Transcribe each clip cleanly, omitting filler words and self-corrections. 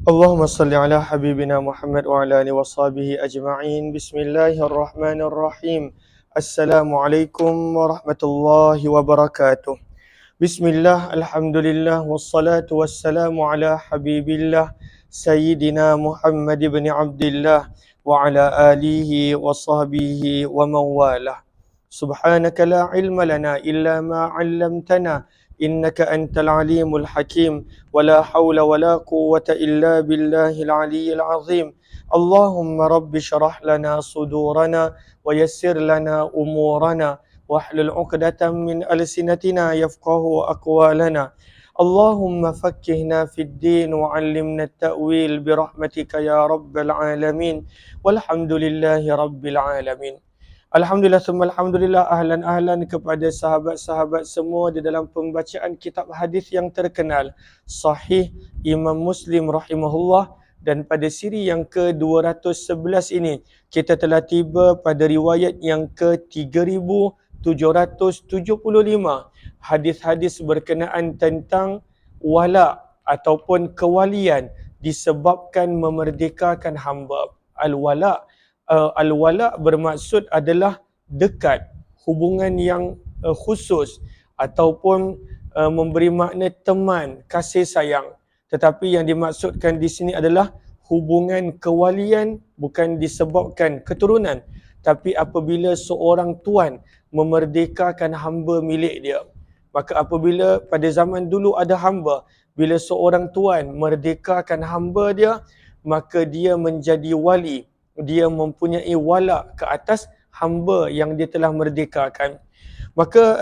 اللهم صل على حبيبنا محمد وعلى آله وصحبه أجمعين. بسم الله الرحمن الرحيم. السلام عليكم ورحمة الله وبركاته. بسم الله، الحمد لله، والصلاة والسلام على حبيب الله سيدنا محمد بن عبد الله وعلى آله وصحبه ومن والاه. سبحانك لا علم لنا إلا ما علمتنا إنك أنت العليم الحكيم، ولا حول ولا قوة إلا بالله العلي العظيم. اللهم رب اشرح لنا صدورنا ويسر لنا أمورنا واحلل عقدة من ألسنتنا يفقه أقوالنا. اللهم فكهنا في الدين وعلمنا التأويل برحمتك يا رب العالمين، والحمد لله رب العالمين. Alhamdulillah, summa alhamdulillah, ahlan kepada sahabat-sahabat semua di dalam pembacaan kitab hadis yang terkenal Sahih Imam Muslim rahimahullah. Dan pada siri yang ke-211 ini kita telah tiba pada riwayat yang ke-3775, hadis-hadis berkenaan tentang wala ataupun kewalian disebabkan memerdekakan hamba. Al-wala bermaksud adalah dekat, hubungan yang khusus ataupun memberi makna teman, kasih sayang. Tetapi yang dimaksudkan di sini adalah hubungan kewalian bukan disebabkan keturunan, tapi apabila seorang tuan memerdekakan hamba milik dia. Maka apabila pada zaman dulu ada hamba, bila seorang tuan merdekakan hamba dia, maka dia menjadi wali. Dia mempunyai wala ke atas hamba yang dia telah merdekakan. Maka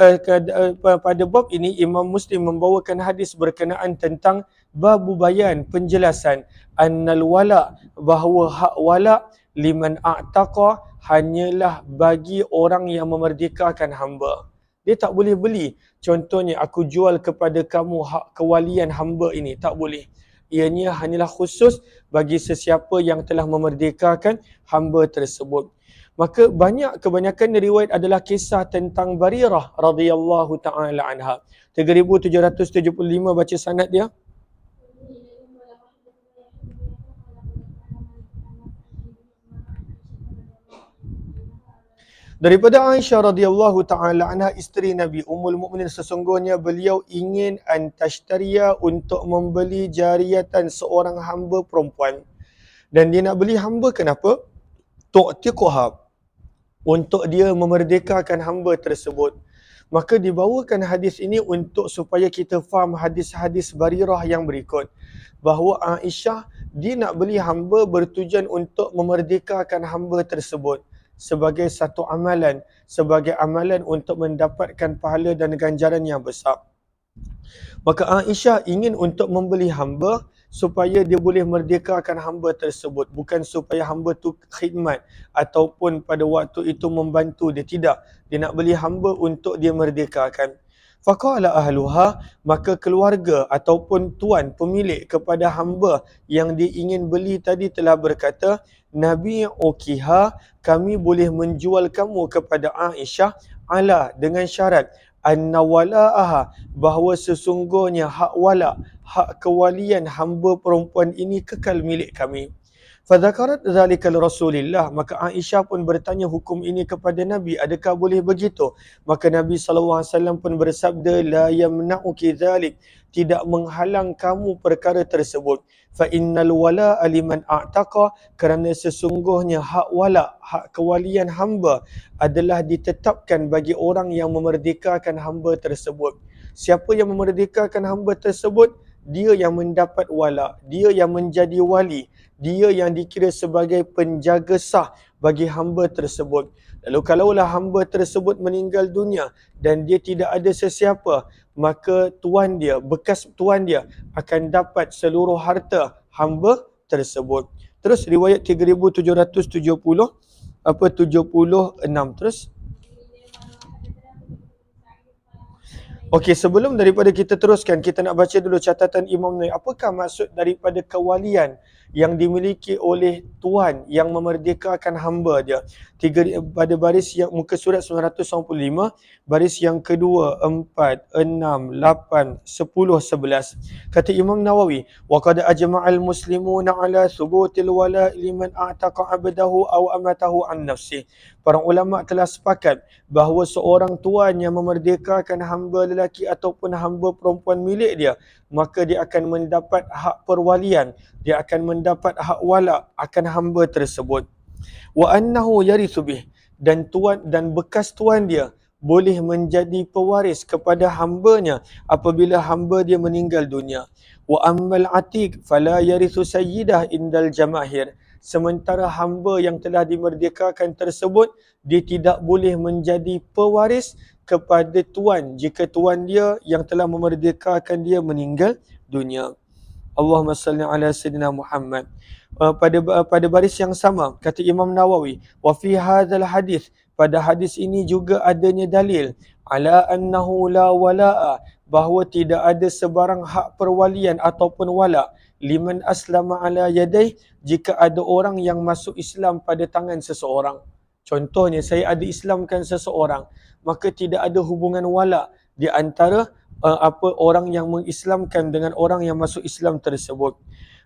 pada bab ini Imam Muslim membawakan hadis berkenaan tentang babu bayan, penjelasan annal wala, bahawa hak wala liman a'taqa hanyalah bagi orang yang memerdekakan hamba. Dia tak boleh beli. Contohnya, aku jual kepada kamu hak kewalian hamba ini, tak boleh. Ianya hanyalah khusus bagi sesiapa yang telah memerdekakan hamba tersebut. Maka kebanyakan riwayat adalah kisah tentang Barirah radhiyallahu taala anha. 3775 baca sanad dia. Daripada Aisyah radhiyallahu taala anha, isteri Nabi Ummul Mukminin, sesungguhnya beliau ingin antashtariya, untuk membeli jariyatan, seorang hamba perempuan. Dan dia nak beli hamba kenapa? Tu'tiquha, untuk dia memerdekakan hamba tersebut. Maka dibawakan hadis ini untuk supaya kita faham hadis-hadis Barirah yang berikut, bahawa Aisyah dia nak beli hamba bertujuan untuk memerdekakan hamba tersebut sebagai satu amalan, sebagai amalan untuk mendapatkan pahala dan ganjaran yang besar. Maka Aisyah ingin untuk membeli hamba supaya dia boleh merdekakan hamba tersebut, bukan supaya hamba tu khidmat ataupun pada waktu itu membantu dia, tidak. Dia nak beli hamba untuk dia merdekakan. Faqala ahluha, maka keluarga ataupun tuan pemilik kepada hamba yang dia ingin beli tadi telah berkata, Nabi ukiha, kami boleh menjual kamu kepada Aisyah, ala, dengan syarat anna wala'aha, bahawa sesungguhnya hak wala, hak kewalian hamba perempuan ini kekal milik kami. Fadzakarat dzalika Rasulillah, maka Aisyah pun bertanya hukum ini kepada Nabi, adakah boleh begitu? Maka Nabi SAW pun bersabda, la yamna'uki dzalik, tidak menghalang kamu perkara tersebut. Fa innal wala'a liman a'taqa, kerana sesungguhnya hak wala, hak kewalian hamba adalah ditetapkan bagi orang yang memerdekakan hamba tersebut. Siapa yang memerdekakan hamba tersebut, dia yang mendapat wala, dia yang menjadi wali, dia yang dikira sebagai penjaga sah bagi hamba tersebut. Lalu kalaulah hamba tersebut meninggal dunia dan dia tidak ada sesiapa, maka tuan dia, bekas tuan dia akan dapat seluruh harta hamba tersebut. Terus riwayat 3776 terus. Okey, sebelum daripada kita teruskan, kita nak baca dulu catatan Imam Nawawi. Apakah maksud daripada kewalian yang dimiliki oleh tuan yang memerdekakan hamba dia. Pada baris yang muka surat 995, baris yang kedua, 4, 6, 8, 10, 11. Kata Imam Nawawi, wa qad ajma'al muslimuna ala thubutil wala' liman a'taqa 'abdahu aw amatahu an nafsi. Para ulama telah sepakat bahawa seorang tuan yang memerdekakan hamba lelaki ataupun hamba perempuan milik dia, maka dia akan mendapat hak perwalian, dia akan mendapat hak wala' akan hamba tersebut. Wa annahu yarithu bih, dan tuan dan bekas tuan dia boleh menjadi pewaris kepada hambanya apabila hamba dia meninggal dunia. Wa ammal atiq fala yarithu sayyidah indal jamahir. Sementara hamba yang telah dimerdekakan tersebut, dia tidak boleh menjadi pewaris kepada tuan jika tuan dia yang telah memerdekakan dia meninggal dunia. Allahumma salli ala Sayyidina Muhammad. Pada baris yang sama, kata Imam Nawawi, wa fi hadzal hadis, pada hadis ini juga adanya dalil ala annahu la wala'a, bahawa tidak ada sebarang hak perwalian ataupun wala' liman aslama ala yadai, jika ada orang yang masuk Islam pada tangan seseorang. Contohnya, saya ada Islamkan seseorang, maka tidak ada hubungan wala' di antara orang yang mengislamkan dengan orang yang masuk Islam tersebut.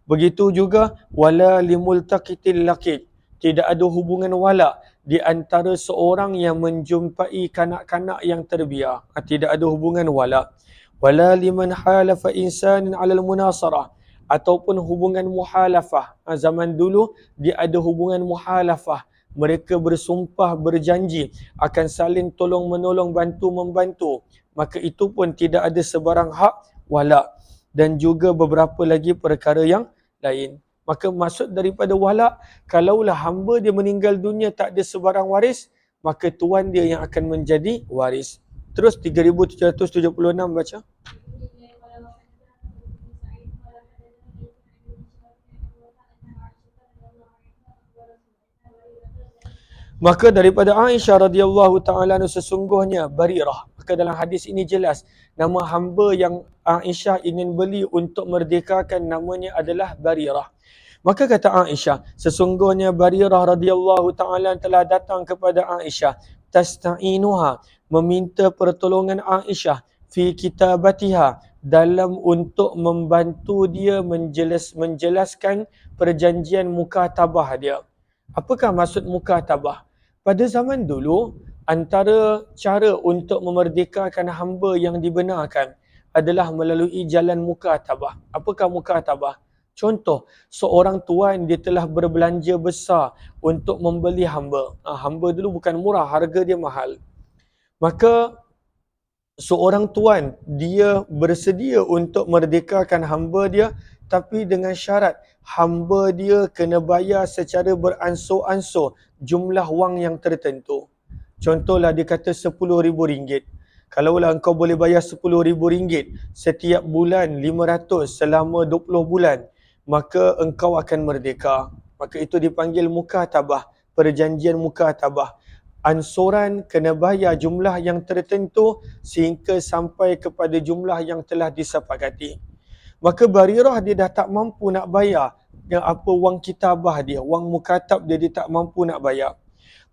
Begitu juga wala limultaqitil laqit, tidak ada hubungan wala di antara seorang yang menjumpai kanak-kanak yang terbiar, tidak ada hubungan wala. Wala liman halafa insanin 'alal munasarah, ataupun hubungan muhalafah. Zaman dulu dia ada hubungan muhalafah, mereka bersumpah berjanji akan saling tolong menolong, bantu membantu, maka itu pun tidak ada sebarang hak wala. Dan juga beberapa lagi perkara yang lain. Maka maksud daripada wala, kalaulah hamba dia meninggal dunia tak ada sebarang waris, maka tuan dia yang akan menjadi waris. Terus 3776 baca. Maka daripada Aisyah radhiyallahu ta'ala sesungguhnya Barirah. Maka dalam hadis ini jelas nama hamba yang Aisyah ingin beli untuk merdekakan namanya adalah Barirah. Maka kata Aisyah, sesungguhnya Barirah radhiyallahu ta'ala telah datang kepada Aisyah, tasta'inuha, meminta pertolongan Aisyah fi kitabatiha, dalam untuk membantu dia menjelaskan perjanjian mukatabah dia. Apakah maksud mukatabah? Pada zaman dulu, antara cara untuk memerdekakan hamba yang dibenarkan adalah melalui jalan mukatabah. Apakah mukatabah? Contoh, seorang tuan dia telah berbelanja besar untuk membeli hamba. Hamba dulu bukan murah, harga dia mahal. Maka seorang tuan dia bersedia untuk merdekakan hamba dia, tapi dengan syarat hamba dia kena bayar secara beransur-ansur jumlah wang yang tertentu. Contohlah dia kata RM10,000. Kalaulah engkau boleh bayar RM10,000 setiap bulan 500 selama 20 bulan, maka engkau akan merdeka. Maka itu dipanggil mukatabah, perjanjian mukatabah. Ansuran kena bayar jumlah yang tertentu sehingga sampai kepada jumlah yang telah disepakati. Maka Barirah dia dah tak mampu nak bayar wang kitabah dia, wang mukatab dia tak mampu nak bayar.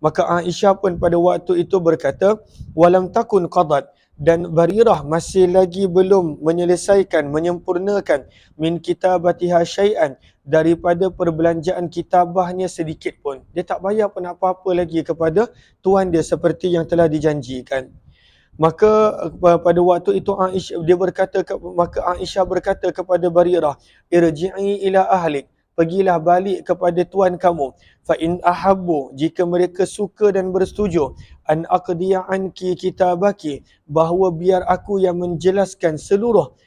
Maka Aisyah pun pada waktu itu berkata, walam takun qadat, dan Barirah masih lagi belum menyempurnakan min kitabatiha syai'an, daripada perbelanjaan kitabahnya sedikit pun. Dia tak bayar pun apa-apa lagi kepada tuan dia seperti yang telah dijanjikan. Maka pada waktu itu Aisyah berkata kepada Barirah, irji'i ila ahlik, pergilah balik kepada tuan kamu. Fa in ahabbu, jika mereka suka dan bersetuju, an aqdiya anki kitabaki, bahawa biar aku yang menjelaskan seluruh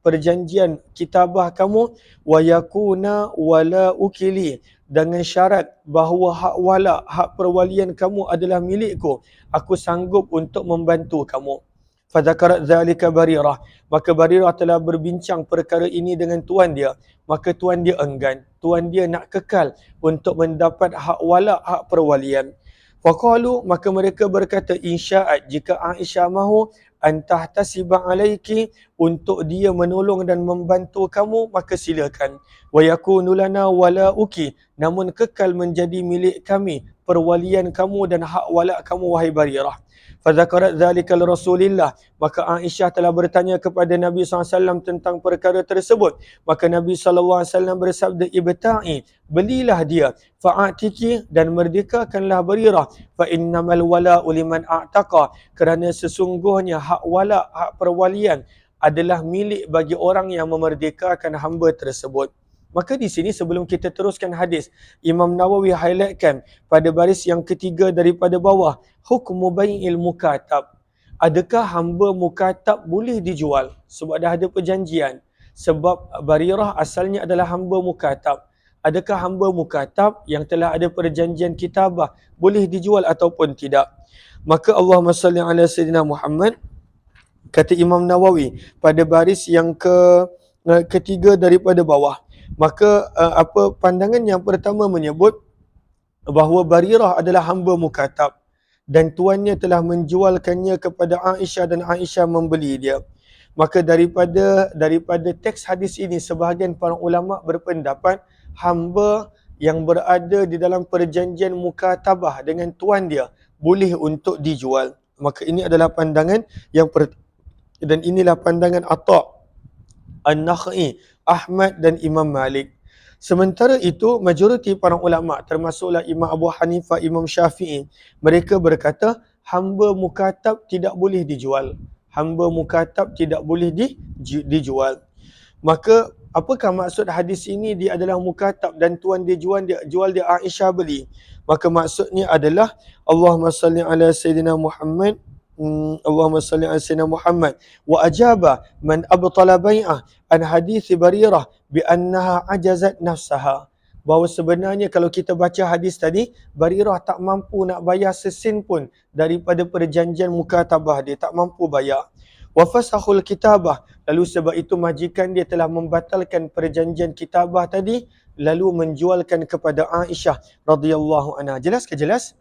perjanjian kitabah kamu, wa yakuna wala ukili, dengan syarat bahawa hak wala, hak perwalian kamu adalah milikku, aku sanggup untuk membantu kamu. Fadzakarat zalika Barirah, maka Barirah telah berbincang perkara ini dengan tuan dia, maka tuan dia enggan, tuan dia nak kekal untuk mendapat hak wala, hak perwalian. Faqalu, maka mereka berkata, insya'at, jika Aisyah mahu, antahtasiba alaiki, untuk dia menolong dan membantu kamu, maka silakan. Wa yakunu lana walauki, namun kekal menjadi milik kami perwalian kamu dan hak wala kamu wahai Barirah. Fadzakarat dzalika Rasulillah, maka Aisyah telah bertanya kepada Nabi SAW tentang perkara tersebut. Maka Nabi SAW bersabda, ibta'i, belilah dia, fa'atiki, dan merdekakanlah Barirah, fa innamal wala'u liman a'taqa, kerana sesungguhnya hak wala, hak perwalian adalah milik bagi orang yang memerdekakan hamba tersebut. Maka di sini sebelum kita teruskan hadis, Imam Nawawi highlightkan pada baris yang ketiga daripada bawah, hukmu bai'il mukatab. Adakah hamba mukatab boleh dijual? Sebab dah ada perjanjian. Sebab Barirah asalnya adalah hamba mukatab. Adakah hamba mukatab yang telah ada perjanjian kitabah boleh dijual ataupun tidak? Maka Allahumma salli ala Sayyidina Muhammad, kata Imam Nawawi pada baris yang ketiga daripada bawah. Maka pandangan yang pertama menyebut bahawa Barirah adalah hamba mukatab dan tuannya telah menjualkannya kepada Aisyah dan Aisyah membeli dia. Maka daripada teks hadis ini, sebahagian para ulama berpendapat hamba yang berada di dalam perjanjian mukatabah dengan tuan dia boleh untuk dijual. Maka ini adalah pandangan yang dan inilah pandangan Atha', An-Nakhai, Ahmad dan Imam Malik. Sementara itu, majoriti para ulama termasuklah Imam Abu Hanifah, Imam Syafi'i, mereka berkata hamba mukatab tidak boleh dijual. Hamba mukatab tidak boleh dijual. Maka apakah maksud hadis ini? Dia adalah mukatab dan tuan dia jual dia Aisyah beli. Maka maksudnya adalah Allahumma salli ala Sayyidina Muhammad, Allahumma salli ala Sayyidina Muhammad, wa ajaba man abtala bai'ah an hadis Barirah bi annaha ajazat nafsaha. Bahawa sebenarnya kalau kita baca hadis tadi, Barirah tak mampu nak bayar sesin pun daripada perjanjian mukatabah dia, tak mampu bayar. Wa fasakhul kitabah, lalu sebab itu majikan dia telah membatalkan perjanjian kitabah tadi, lalu menjualkan kepada Aisyah radhiyallahu anha. Jelas ke jelas?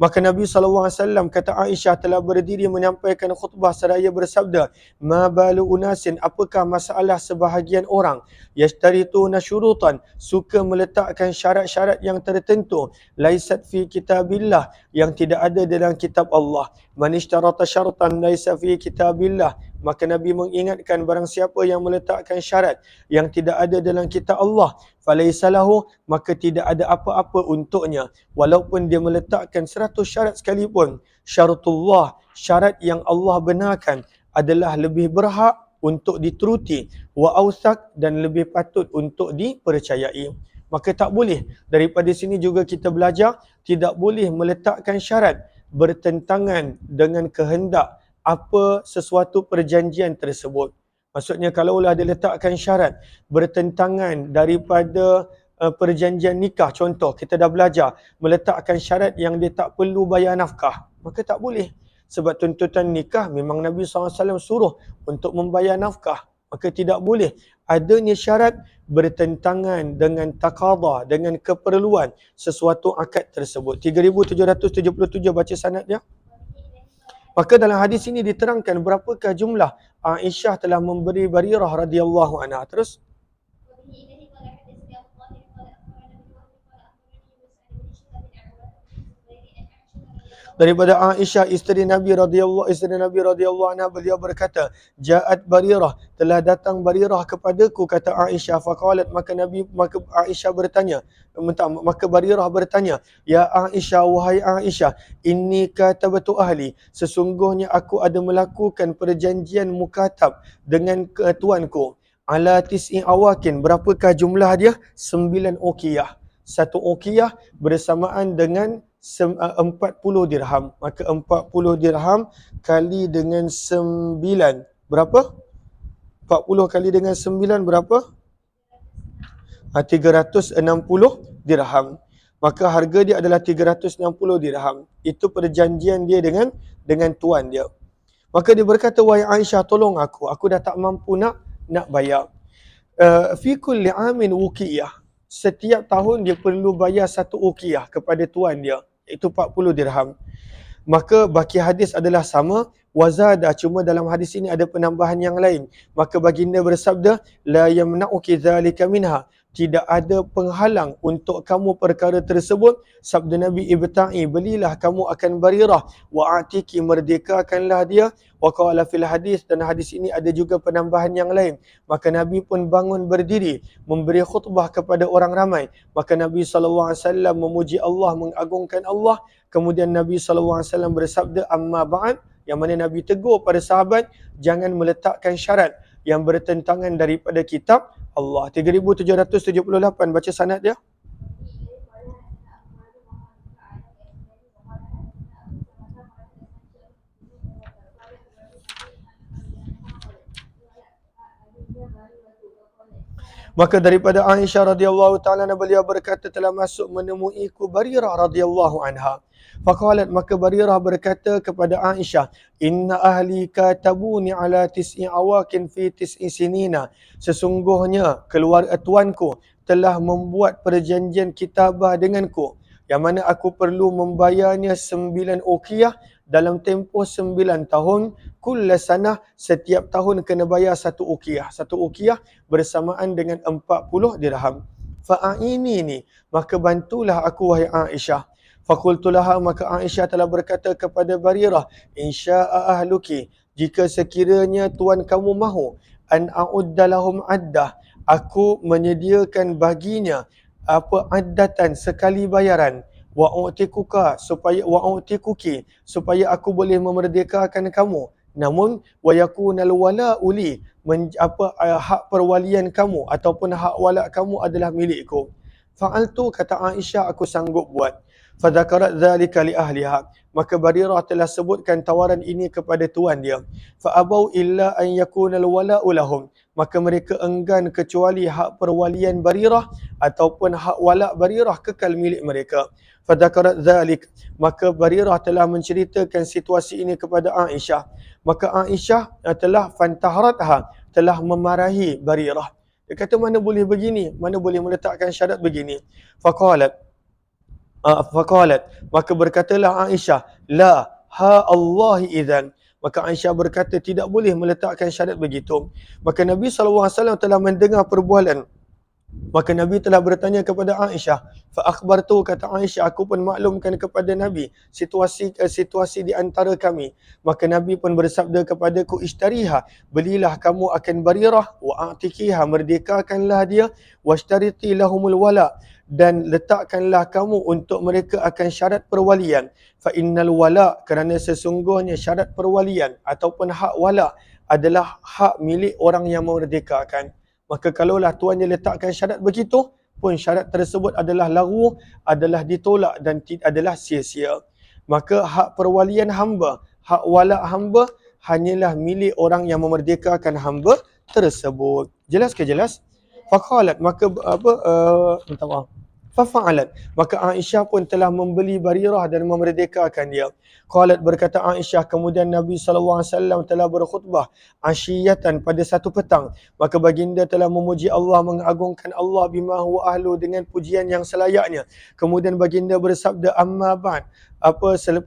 Maka Nabi SAW kata Aisyah telah berdiri menyampaikan khutbah seraya bersabda, ma balu unasin, apakah masalah sebahagian orang, yashtarituna syurutan, suka meletakkan syarat-syarat yang tertentu, laisat fi kitabillah, yang tidak ada dalam kitab Allah. Man ishtarata syartan laisa fi kitabillah, maka Nabi mengingatkan barang siapa yang meletakkan syarat yang tidak ada dalam kitab Allah, falaisa lahu, maka tidak ada apa-apa untuknya. Walaupun dia meletakkan 100 syarat sekalipun, syaratullah, syarat yang Allah benarkan adalah lebih berhak untuk dituruti, wa ausak, dan lebih patut untuk dipercayai. Maka tak boleh. Daripada sini juga kita belajar tidak boleh meletakkan syarat bertentangan dengan kehendak apa sesuatu perjanjian tersebut. Maksudnya kalaulah dia letakkan syarat bertentangan daripada perjanjian nikah, contoh kita dah belajar meletakkan syarat yang dia tak perlu bayar nafkah, maka tak boleh. Sebab tuntutan nikah memang Nabi SAW suruh untuk membayar nafkah, maka tidak boleh. Adanya syarat bertentangan dengan taqadah, dengan keperluan sesuatu akad tersebut. 3777 baca sanadnya. Maka dalam hadis ini diterangkan berapakah jumlah Aisyah telah memberi Barirah radhiyallahu anha. Terus daripada Aisyah isteri Nabi radhiyallahu anha, beliau berkata, ja'at Barirah, telah datang Barirah kepadaku, kata Aisyah, faqalat, maka Aisyah bertanya, maka Barirah bertanya, ya Aisyah, wahai Aisyah, inni katabtu ahli, sesungguhnya aku ada melakukan perjanjian mukatab dengan tuanku, ala tis'i awakin, berapakah jumlah dia? 9 uqiyah. Satu uqiyah bersamaan dengan 40 dirham. Maka 40 dirham kali dengan 9 berapa? 40 kali dengan 9 berapa? 360 dirham. Maka harga dia adalah 360 dirham. Itu perjanjian dia dengan tuan dia. Maka dia berkata, wahai Aisyah, tolong aku dah tak mampu nak bayar. Fi kulli amin uqiyah, setiap tahun dia perlu bayar 1 uqiyah kepada tuan dia, iaitu 40 dirham. Maka baki hadis adalah sama, Wazada, cuma dalam hadis ini ada penambahan yang lain. Maka baginda bersabda, la yamna'uki dzalika minha. Tidak ada penghalang untuk kamu perkara tersebut. Sabda Nabi, ibta'i, belilah kamu akan Barirah, wa atiki, merdekakanlah dia. Wa qala fil hadis, dan hadis ini ada juga penambahan yang lain. Maka Nabi pun bangun berdiri memberi khutbah kepada orang ramai. Maka Nabi SAW memuji Allah, mengagungkan Allah. Kemudian Nabi SAW bersabda, amma ba'd, yang mana Nabi tegur pada sahabat jangan meletakkan syarat yang bertentangan daripada kitab Allah. 3778 baca sanad dia. Maka daripada Aisyah radhiyallahu taala beliau berkata telah masuk menemuiku Barirah radhiyallahu anha. Faqalat, maka Barirah berkata kepada Aisyah, inna ahli katabuni ala tis'i awakin fi tis'i sinina. Sesungguhnya keluarga tuanku telah membuat perjanjian kitabah denganku, yang mana aku perlu membayarnya 9 uqiyah dalam tempoh 9 tahun. Kulla sanah, setiap tahun kena bayar 1 uqiyah. 1 uqiyah bersamaan dengan 40 dirham. Fa'aini ni, maka bantulah aku wahai Aisyah. Fakultulaha, maka Aisyah telah berkata kepada Barirah, insya'a ahluki, jika sekiranya tuan kamu mahu, an a'udda lahum addah, aku menyediakan baginya addatan, sekali bayaran, wa u'tikuki, supaya aku boleh memerdekakan kamu. Namun wa yakunal wala'u li, hak perwalian kamu ataupun hak wala kamu adalah milikku. Fa'altu, kata Aisyah, aku sanggup buat. Fadzakarat dzalika li ahliha, maka Barirah telah sebutkan tawaran ini kepada tuan dia. Fa'abau illa an yakunal wala'u lahum, maka mereka enggan kecuali hak perwalian Barirah ataupun hak wala' Barirah kekal milik mereka. Fadzakarat dzalik, maka Barirah telah menceritakan situasi ini kepada Aisyah. Maka Aisyah telah fantahratha, telah memarahi Barirah. Dia kata, mana boleh begini, mana boleh meletakkan syarat begini. Faqalat, maka berkatalah Aisyah, la ha Allahi idzan. Maka Aisyah berkata, tidak boleh meletakkan syarat begitu. Maka Nabi SAW telah mendengar perbualan. Maka Nabi telah bertanya kepada Aisyah. Fa akhbartu, kata Aisyah, aku pun maklumkan kepada Nabi situasi di antara kami. Maka Nabi pun bersabda kepadaku, ishtariha, belilah kamu akan Barirah, wa a'tikiha, merdekakanlah dia, washtariti lahumul wala, dan letakkanlah kamu untuk mereka akan syarat perwalian. Fa innal wala, kerana sesungguhnya syarat perwalian ataupun hak wala adalah hak milik orang yang memerdekakan. Maka kalaulah tuannya letakkan syarat begitu, pun syarat tersebut adalah lagu, adalah ditolak dan adalah sia-sia. Maka hak perwalian hamba, hak wala hamba hanyalah milik orang yang memerdekakan hamba tersebut. Jelas ke jelas? Faqalat, maka minta maaf. Fafa'alat, maka Aisyah pun telah membeli Barirah dan memerdekakan dia. Qalat, berkata Aisyah, kemudian Nabi SAW telah berkhutbah asyiyatan, pada satu petang. Maka baginda telah memuji Allah, mengagungkan Allah bima huwa ahlu, dengan pujian yang selayaknya. Kemudian baginda bersabda, amma ba'd,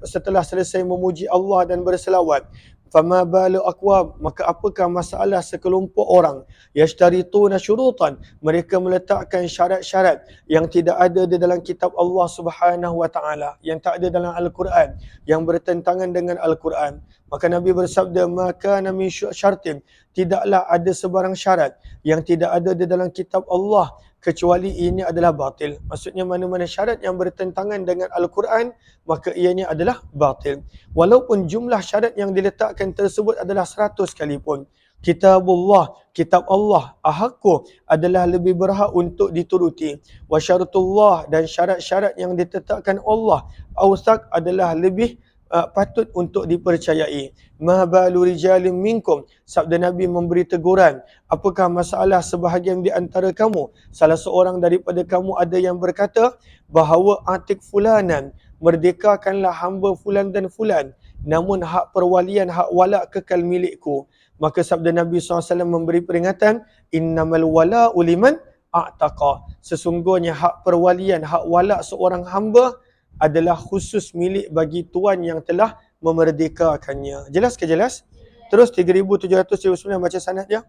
setelah selesai memuji Allah dan berselawat, fama balu aqwam, maka apakah masalah sekelompok orang, yashtarituna syurutan, mereka meletakkan syarat-syarat yang tidak ada di dalam kitab Allah Subhanahu wa taala, yang tak ada dalam Al-Quran, yang bertentangan dengan Al-Quran. Maka Nabi bersabda, maka min syartin, tidaklah ada sebarang syarat yang tidak ada di dalam kitab Allah kecuali ini adalah batil. Maksudnya mana-mana syarat yang bertentangan dengan Al-Quran, maka ianya adalah batil. Walaupun jumlah syarat yang diletakkan tersebut adalah 100 sekalipun. Kitabullah, kitab Allah, ahakku, adalah lebih berhak untuk dituruti. Wa syaratullah, dan syarat-syarat yang ditetapkan Allah, awsaq, adalah lebih patut untuk dipercayai. Ma balu rijalin minkum, sabda Nabi memberi teguran, apakah masalah sebahagian di antara kamu, salah seorang daripada kamu ada yang berkata bahawa atik fulanan, merdekakanlah hamba fulan dan fulan, namun hak perwalian, hak wala kekal milikku. Maka sabda Nabi SAW memberi peringatan, innamal wala'u liman a'taqa, sesungguhnya hak perwalian, hak wala seorang hamba adalah khusus milik bagi tuan yang telah memerdekakannya. Jelas ke jelas? Terus 3739 baca sanad dia.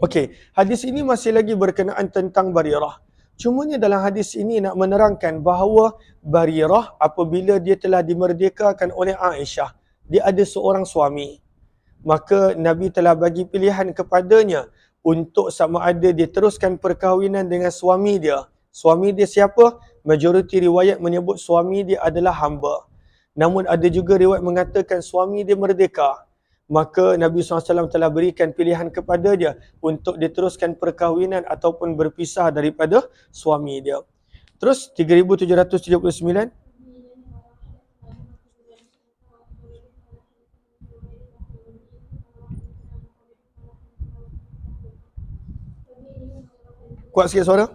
Okey, hadis ini masih lagi berkenaan tentang Barirah. Cumanya dalam hadis ini nak menerangkan bahawa Barirah apabila dia telah dimerdekakan oleh Aisyah, dia ada seorang suami. Maka Nabi telah bagi pilihan kepadanya untuk sama ada dia teruskan perkahwinan dengan suami dia. Suami dia siapa? Majoriti riwayat menyebut suami dia adalah hamba. Namun ada juga riwayat mengatakan suami dia merdeka. Maka Nabi SAW telah berikan pilihan kepada dia untuk diteruskan perkahwinan ataupun berpisah daripada suami dia. Terus 3779. Kuat sikit suara.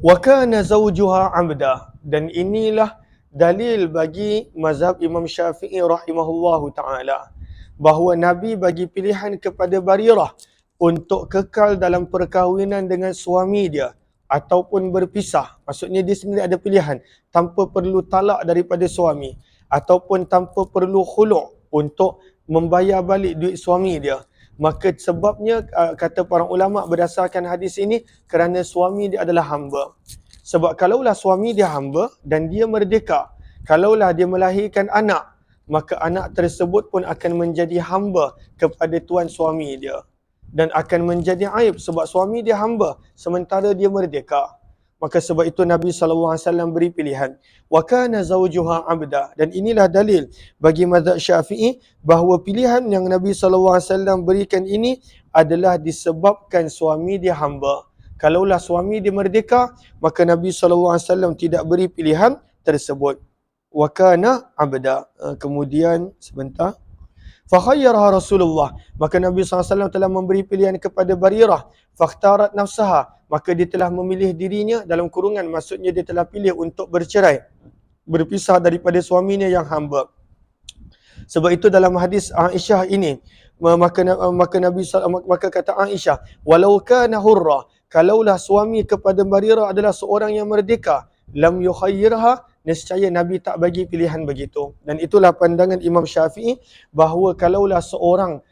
Wa kana zawjuha 'abda, dan inilah dalil bagi mazhab Imam Syafi'i rahimahullahu taala bahawa Nabi bagi pilihan kepada Barirah untuk kekal dalam perkahwinan dengan suami dia ataupun berpisah. Maksudnya dia sendiri ada pilihan tanpa perlu talak daripada suami ataupun tanpa perlu khulu' untuk membayar balik duit suami dia. Maka sebabnya kata para ulama berdasarkan hadis ini kerana suami dia adalah hamba. Sebab kalaulah suami dia hamba dan dia merdeka, kalaulah dia melahirkan anak, maka anak tersebut pun akan menjadi hamba kepada tuan suami dia. Dan akan menjadi aib sebab suami dia hamba sementara dia merdeka. Maka sebab itu Nabi SAW beri pilihan. Wa kana zawjuha 'abda. Dan inilah dalil bagi mazhab Syafi'i bahawa pilihan yang Nabi SAW berikan ini adalah disebabkan suami dia hamba. Kalaulah suami dia merdeka, maka Nabi SAW tidak beri pilihan tersebut. Wa kana 'abda. Kemudian sebentar. Fakhayyaraha Rasulullah. Maka Nabi SAW telah memberi pilihan kepada Barirah. Fakhtarat nafsaha. Maka dia telah memilih dirinya dalam kurungan. Maksudnya dia telah pilih untuk bercerai. Berpisah daripada suaminya yang hamba. Sebab itu dalam hadis Aisyah ini, maka kata Aisyah, walau kana hurra, kalaulah suami kepada Barirah adalah seorang yang merdeka, lam yukhayyirha, nescaya Nabi tak bagi pilihan begitu. Dan itulah pandangan Imam Syafi'i bahawa kalaulah seorang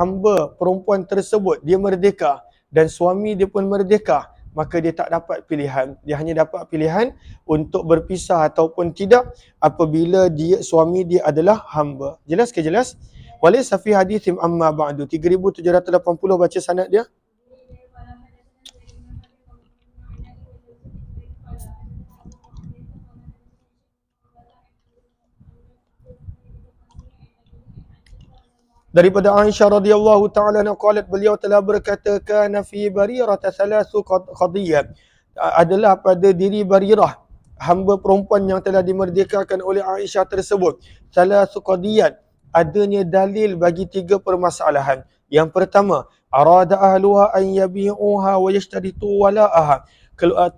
hamba perempuan tersebut dia merdeka dan suami dia pun merdeka, maka dia tak dapat pilihan. Dia hanya dapat pilihan untuk berpisah ataupun tidak apabila suami dia adalah hamba. Jelas ke jelas? Walaysa fi hadithim amma ba'du. 3780 baca sanad dia. Daripada Aisyah radhiyallahu ta'ala qalat, beliau telah berkata, kana fi Barirah thalathu qadiyat. Adalah pada diri Barirah, hamba perempuan yang telah dimerdekakan oleh Aisyah tersebut, thalathu qadiyat, adanya dalil bagi 3 permasalahan. Yang pertama, arada ahluha an yabi'uha wa yashtaritu wala'aha.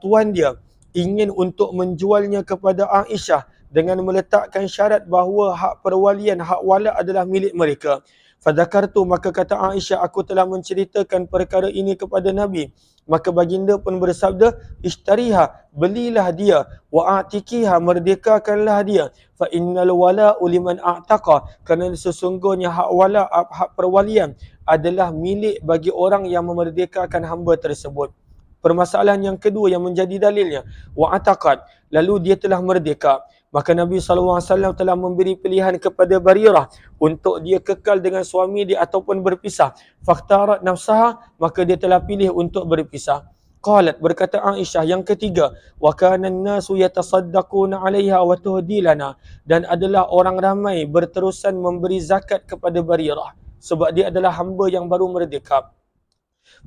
Tuan dia ingin untuk menjualnya kepada Aisyah dengan meletakkan syarat bahawa hak perwalian, hak wala adalah milik mereka. Fadzakartu, maka kata Aisyah, aku telah menceritakan perkara ini kepada Nabi. Maka baginda pun bersabda, ishtariha, belilah dia, wa a'tikiha, merdekakanlah dia. Fa innal wala'u liman a'taqa, kerana sesungguhnya hak wala, hak perwalian adalah milik bagi orang yang memerdekakan hamba tersebut. Permasalahan yang kedua yang menjadi dalilnya, wa ataqat, lalu dia telah merdeka. Maka Nabi SAW telah memberi pilihan kepada Barirah untuk dia kekal dengan suami dia ataupun berpisah. Fakhtarat nafsaha, maka dia telah pilih untuk berpisah. Qalat, berkata Aisyah, yang ketiga, wa kana an-nasu yatasaddaquna 'alaiha wa tuhdi lana, dan adalah orang ramai berterusan memberi zakat kepada Barirah sebab dia adalah hamba yang baru merdeka.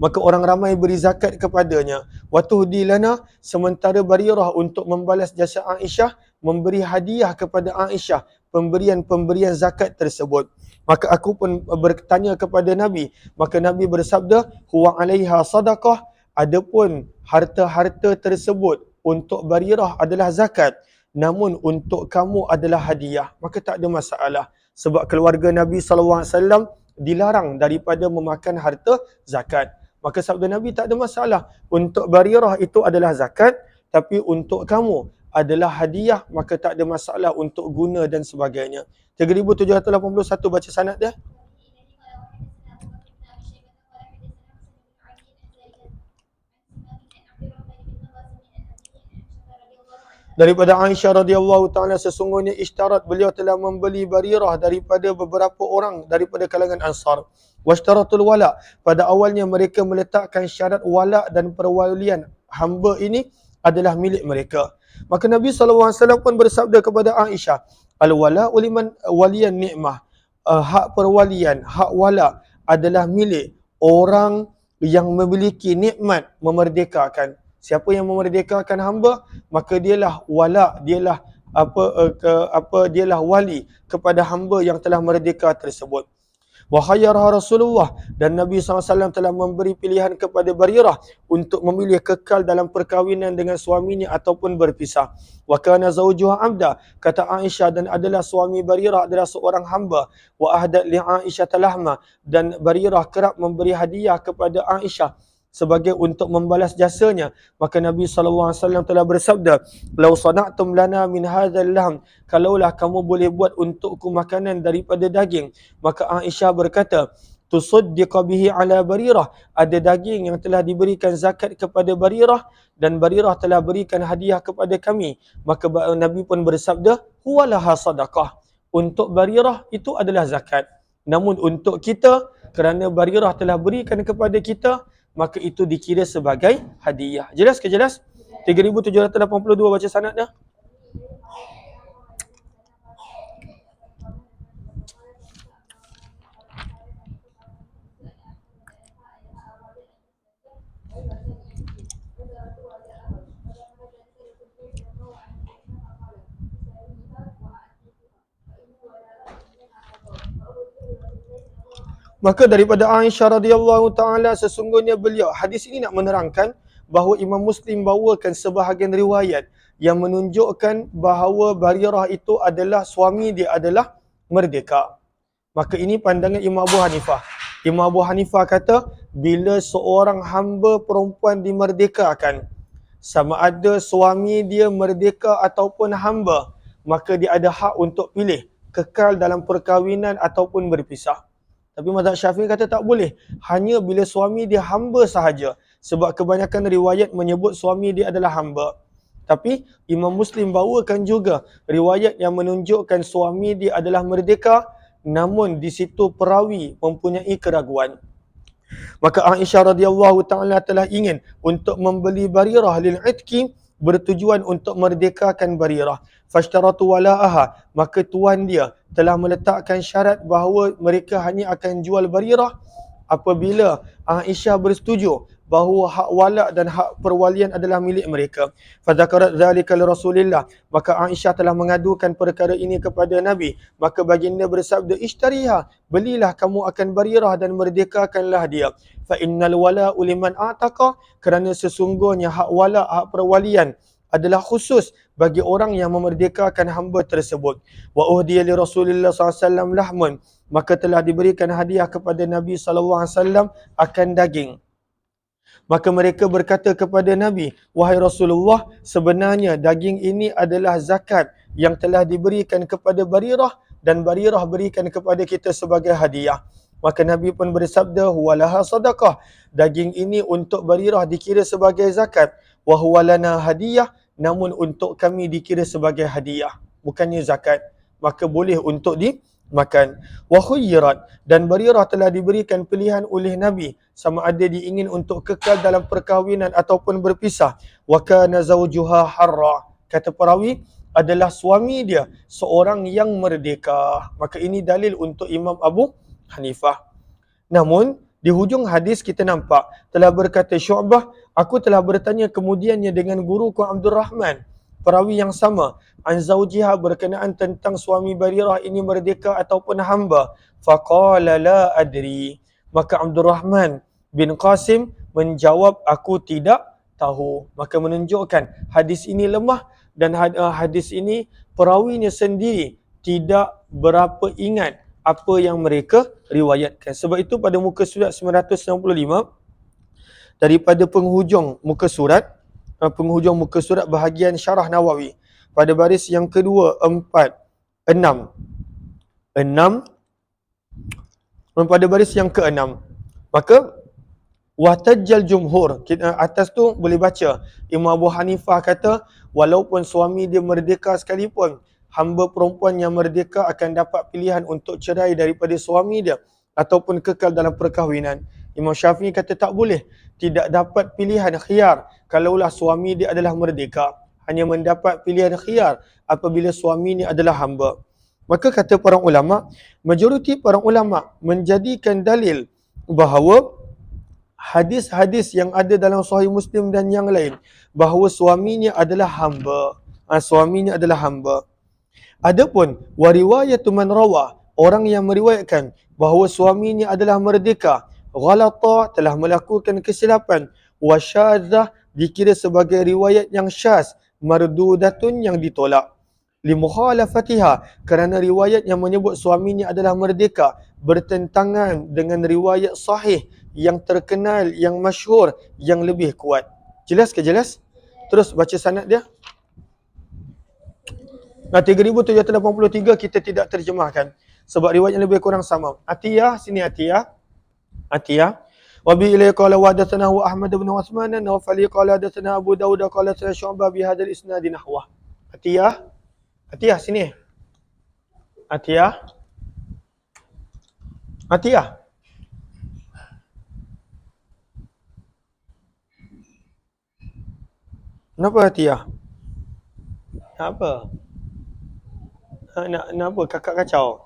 Maka orang ramai beri zakat kepadanya. Wa tuhdi lana, sementara Barirah untuk membalas jasa Aisyah memberi hadiah kepada Aisyah pemberian-pemberian zakat tersebut. Maka aku pun bertanya kepada Nabi, maka Nabi bersabda, huwa 'alaiha sadaqah, adapun harta-harta tersebut untuk Barirah adalah zakat, namun untuk kamu adalah hadiah. Maka tak ada masalah sebab keluarga Nabi SAW dilarang daripada memakan harta zakat. Maka sabda Nabi tak ada masalah. Untuk Barirah itu adalah zakat, tapi untuk kamu adalah hadiah, maka tak ada masalah untuk guna dan sebagainya. 3781 baca sanad dia. Daripada Aisyah radhiyallahu taala, sesungguhnya ishtarat, beliau telah membeli Barirah daripada beberapa orang daripada kalangan Ansar. Washtaratul wala, pada awalnya mereka meletakkan syarat wala dan perwalian hamba ini adalah milik mereka. Maka Nabi SAW pun bersabda kepada Aisyah, al-wala uliman waliyan ni'mah, hak perwalian, hak wala adalah milik orang yang memiliki nikmat memerdekakan. Siapa yang memerdekakan hamba, maka dialah wala, dialah dialah wali kepada hamba yang telah merdeka tersebut. Wa khayyaraha Rasulullah, dan Nabi SAW telah memberi pilihan kepada Barirah untuk memilih kekal dalam perkahwinan dengan suaminya ataupun berpisah. Wa kana zawjuha abda, kata Aisyah, dan adalah suami Barirah adalah seorang hamba. Wa ahdat li Aisyah talahma, dan Barirah kerap memberi hadiah kepada Aisyah sebagai untuk membalas jasanya. Maka Nabi SAW telah bersabda, "Lau sana'tum lana min hadzal lahm", kalaulah kamu boleh buat untukku makanan daripada daging. Maka Aisyah berkata, "Tusaddiqa bihi ala Barirah", ada daging yang telah diberikan zakat kepada Barirah dan Barirah telah berikan hadiah kepada kami. Maka Nabi pun bersabda, "Huwalaha sadaqah", untuk Barirah itu adalah zakat. Namun untuk kita, kerana Barirah telah berikan kepada kita, maka itu dikira sebagai hadiah. Jelas ke jelas? 3782 baca sanad dah. Maka daripada Aisyah radhiyallahu taala, sesungguhnya beliau, hadis ini nak menerangkan bahawa Imam Muslim bawakan sebahagian riwayat yang menunjukkan bahawa Barirah itu adalah suami dia adalah merdeka. Maka ini pandangan Imam Abu Hanifah. Imam Abu Hanifah kata, bila seorang hamba perempuan dimerdekakan, sama ada suami dia merdeka ataupun hamba, maka dia ada hak untuk pilih kekal dalam perkahwinan ataupun berpisah. Tapi mazhab Syafi'i kata tak boleh, hanya bila suami dia hamba sahaja, sebab kebanyakan riwayat menyebut suami dia adalah hamba. Tapi Imam Muslim bawakan juga riwayat yang menunjukkan suami dia adalah merdeka, namun di situ perawi mempunyai keraguan. Maka Aisyah radhiyallahu taala telah ingin untuk membeli Barirah lil itqi, bertujuan untuk merdekakan Barirah. Fashtaratu wala'aha, maka tuan dia telah meletakkan syarat bahawa mereka hanya akan jual Barirah apabila Aisyah bersetuju bahawa hak wala dan hak perwalian adalah milik mereka. Fadzakarat dzalika li Rasulillah, maka Aisyah telah mengadukan perkara ini kepada Nabi. Maka baginda bersabda, "Ishtariha", belilah kamu akan Barirah dan merdekakanlah dia. Fa innal wala'u liman a'taqa, kerana sesungguhnya hak wala, hak perwalian adalah khusus bagi orang yang memerdekakan hamba tersebut. Wa uhdiya li Rasulillah SAW lahmun, maka telah diberikan hadiah kepada Nabi SAW akan daging. Maka mereka berkata kepada Nabi, "Wahai Rasulullah, sebenarnya daging ini adalah zakat yang telah diberikan kepada Barirah dan Barirah berikan kepada kita sebagai hadiah." Maka Nabi pun bersabda, "Huwalaha sadaqah", daging ini untuk Barirah dikira sebagai zakat. "Wa huwa lana hadiyah", namun untuk kami dikira sebagai hadiah, bukannya zakat. Maka boleh untuk dimakan. Wa khuyyirat, dan Barirah telah diberikan pilihan oleh Nabi sama ada diingin untuk kekal dalam perkahwinan ataupun berpisah. Wa kana zawjuha harra, kata perawi, adalah suami dia seorang yang merdeka. Maka ini dalil untuk Imam Abu Hanifah. Namun di hujung hadis kita nampak telah berkata Syu'bah, "Aku telah bertanya kemudiannya dengan guruku Abdul Rahman", perawi yang sama, "an zawjiha", berkenaan tentang suami Barirah ini merdeka ataupun hamba. Faqala la adri, maka Abdul Rahman bin Qasim menjawab, "Aku tidak tahu." Maka menunjukkan hadis ini lemah dan hadis ini perawinya sendiri tidak berapa ingat apa yang mereka riwayatkan. Sebab itu pada muka surat 965 daripada penghujung muka surat bahagian Syarah Nawawi pada baris yang kedua, 4, 6, pada baris yang ke-6, maka wahtajjal jumhur, atas tu boleh baca Imam Abu Hanifah kata walaupun suami dia merdeka sekalipun, hamba perempuan yang merdeka akan dapat pilihan untuk cerai daripada suami dia ataupun kekal dalam perkahwinan. Imam Syafi'i kata tak boleh, tidak dapat pilihan khiyar kalaulah suami dia adalah merdeka, hanya mendapat pilihan khiyar apabila suami ni adalah hamba. Maka kata para ulama, majoriti para ulama menjadikan dalil bahawa hadis-hadis yang ada dalam Sahih Muslim dan yang lain bahawa suaminya adalah hamba. Suaminya adalah hamba. Adapun wariwayatu man rawa, orang yang meriwayatkan bahawa suaminya adalah merdeka, ghalata, telah melakukan kesilapan, wasyadzah, dikira sebagai riwayat yang syaz, mardudatun, yang ditolak. Limukhalafatiha, kerana riwayat yang menyebut suaminya adalah merdeka bertentangan dengan riwayat sahih yang terkenal, yang masyhur, yang lebih kuat. Jelas ke jelas? Terus baca sanad dia. 3783 kita tidak terjemahkan sebab riwayat yang lebih kurang sama. Atiyah, sini Atiyah. Wa bi ilay qala wa hadatsana Ahmad bin Utsman wa fali qala hadatsana Abu Dawud qala hadatsana Syu'bah bi hadzal isnad nahwa. Atiyah sini. Atiyah. Kenapa Atiyah? Apa? Nak apa? Kakak kacau?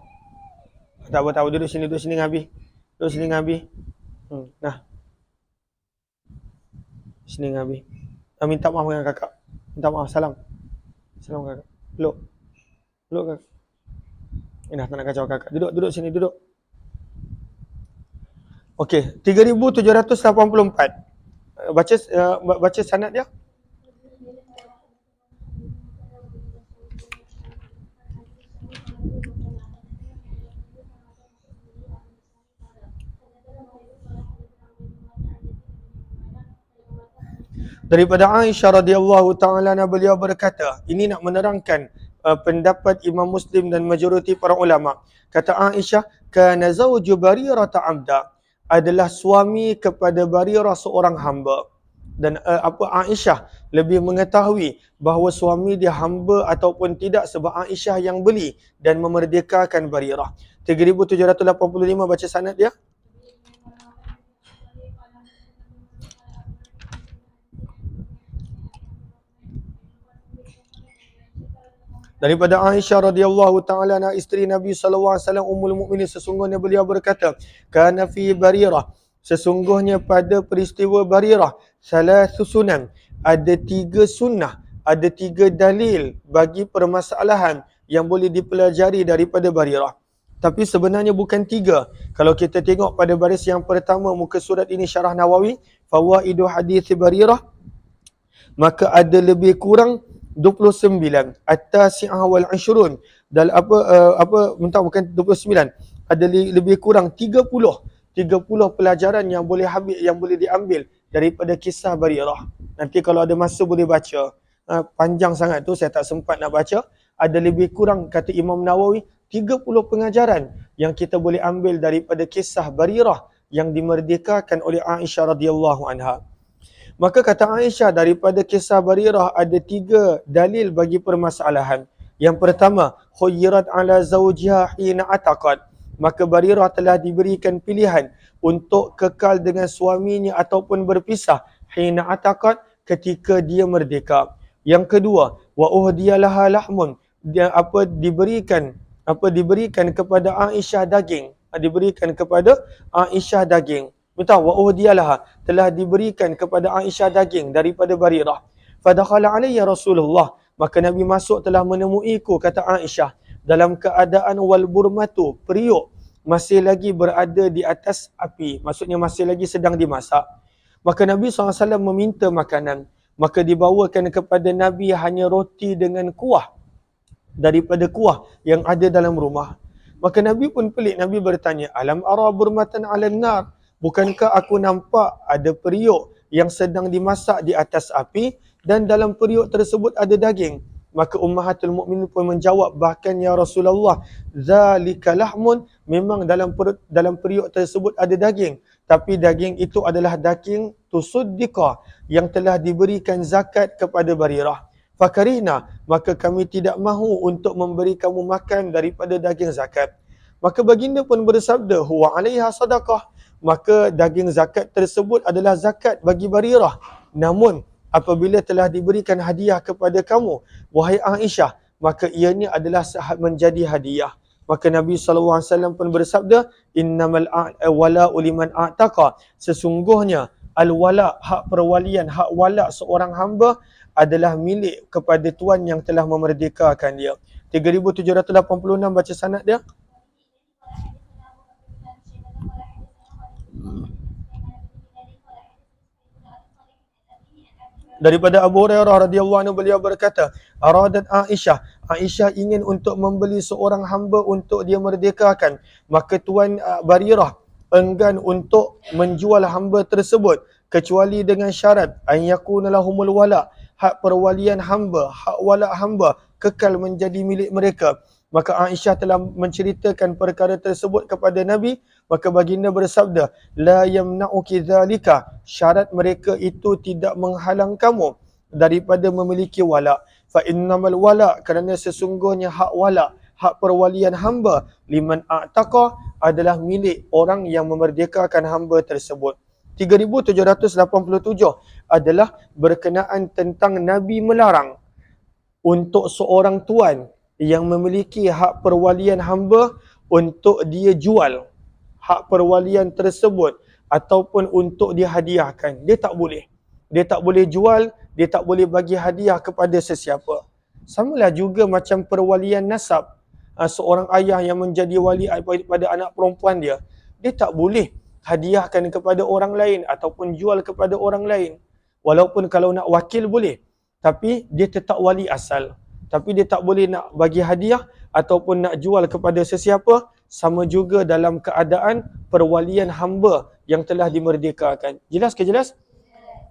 Tak apa, duduk sini dengan Abi. Nah. Sini dengan Abi. Minta maaf dengan kakak. Minta maaf, salam kakak. Peluk kakak. Nah, tak nak kacau kakak. Duduk sini, duduk. Okey, 3784. Baca sanad dia. Daripada Aisyah radhiyallahu ta'ala anha, beliau berkata, ini nak menerangkan pendapat Imam Muslim dan majoriti para ulama. Kata Aisyah, kana zawju Barirah ta'amda, adalah suami kepada Barirah seorang hamba. Dan Aisyah lebih mengetahui bahawa suami dia hamba ataupun tidak sebab Aisyah yang beli dan memerdekakan Barirah. 3785 baca sanad dia. Daripada Aisyah radhiyallahu ta'ala anha, isteri Nabi sallallahu alaihi wasallam, Ummul Mukminin, sesungguhnya beliau berkata, kana fi Barirah, sesungguhnya pada peristiwa Barirah, salasu sunan, ada 3 sunnah, ada 3 dalil bagi permasalahan yang boleh dipelajari daripada Barirah. Tapi sebenarnya bukan 3. Kalau kita tengok pada baris yang pertama muka surat ini, Syarah Nawawi, fawaidu hadis Barirah, maka ada lebih kurang 29, at-tasi'ah wal 'ashrun, dan bukan 29, ada lebih kurang 30 pelajaran yang boleh diambil daripada kisah Barirah. Nanti kalau ada masa boleh baca. Panjang sangat tu saya tak sempat nak baca. Ada lebih kurang, kata Imam Nawawi, 30 pengajaran yang kita boleh ambil daripada kisah Barirah yang dimerdekakan oleh Aisyah radhiyallahu anha. Maka kata Aisyah, daripada kisah Barirah ada 3 dalil bagi permasalahan. Yang pertama, khuyyirat ala zawjiha hina ataqad, maka Barirah telah diberikan pilihan untuk kekal dengan suaminya ataupun berpisah hina ataqad, ketika dia merdeka. Yang kedua, wa uhdiyalaha lahmun, diberikan kepada Aisyah daging, Betul, wa uhdiyalaha, telah diberikan kepada Aisyah daging daripada Barirah. Fadakhala alayya Rasulullah, maka Nabi masuk telah menemuiku, kata Aisyah, dalam keadaan wal burmatu, periuk masih lagi berada di atas api, maksudnya masih lagi sedang dimasak. Maka Nabi SAW meminta makanan, maka dibawakan kepada Nabi hanya roti dengan kuah daripada kuah yang ada dalam rumah. Maka Nabi pun pelik. Nabi bertanya, alam ara burmatan 'alan nar? Bukankah aku nampak ada periuk yang sedang dimasak di atas api dan dalam periuk tersebut ada daging? Maka Ummahatul Mukminin pun menjawab, bahkan ya Rasulullah, zalika lahmun, memang dalam periuk tersebut ada daging, tapi daging itu adalah daging tusuddiqa, yang telah diberikan zakat kepada Barirah. Fakarihna, maka kami tidak mahu untuk memberi kamu makan daripada daging zakat. Maka baginda pun bersabda, huwa 'alaiha sadaqah, maka daging zakat tersebut adalah zakat bagi Barirah. Namun apabila telah diberikan hadiah kepada kamu, wahai Aisyah, maka ianya adalah menjadi hadiah. Maka Nabi SAW pun bersabda, innamal wala'u liman a'taqa, sesungguhnya al-wala', hak perwalian, hak wala' seorang hamba adalah milik kepada tuan yang telah memerdekakan dia. 3786 baca sanad dia. Daripada Abu Hurairah radhiyallahu anhu, beliau berkata, aradat Aisyah ingin untuk membeli seorang hamba untuk dia merdekakan, maka tuan Barirah enggan untuk menjual hamba tersebut kecuali dengan syarat an yakuna lahumul wala, hak perwalian hamba, hak wala hamba kekal menjadi milik mereka. Maka Aisyah telah menceritakan perkara tersebut kepada Nabi, maka baginda bersabda, la yamna'uki dzalika, syarat mereka itu tidak menghalang kamu daripada memiliki wala. Fa innamal wala, kerana sesungguhnya hak wala, hak perwalian hamba, liman a'taqa, adalah milik orang yang memerdekakan hamba tersebut. 3787 adalah berkenaan tentang Nabi melarang untuk seorang tuan yang memiliki hak perwalian hamba untuk dia jual hak perwalian tersebut ataupun untuk dia hadiahkan. Dia tak boleh. Dia tak boleh jual, dia tak boleh bagi hadiah kepada sesiapa. Samalah juga macam perwalian nasab. Seorang ayah yang menjadi wali pada anak perempuan dia, dia tak boleh hadiahkan kepada orang lain ataupun jual kepada orang lain. Walaupun kalau nak wakil boleh, tapi dia tetap wali asal. Tapi dia tak boleh nak bagi hadiah ataupun nak jual kepada sesiapa. Sama juga dalam keadaan perwalian hamba yang telah dimerdekakan. Jelas ke jelas?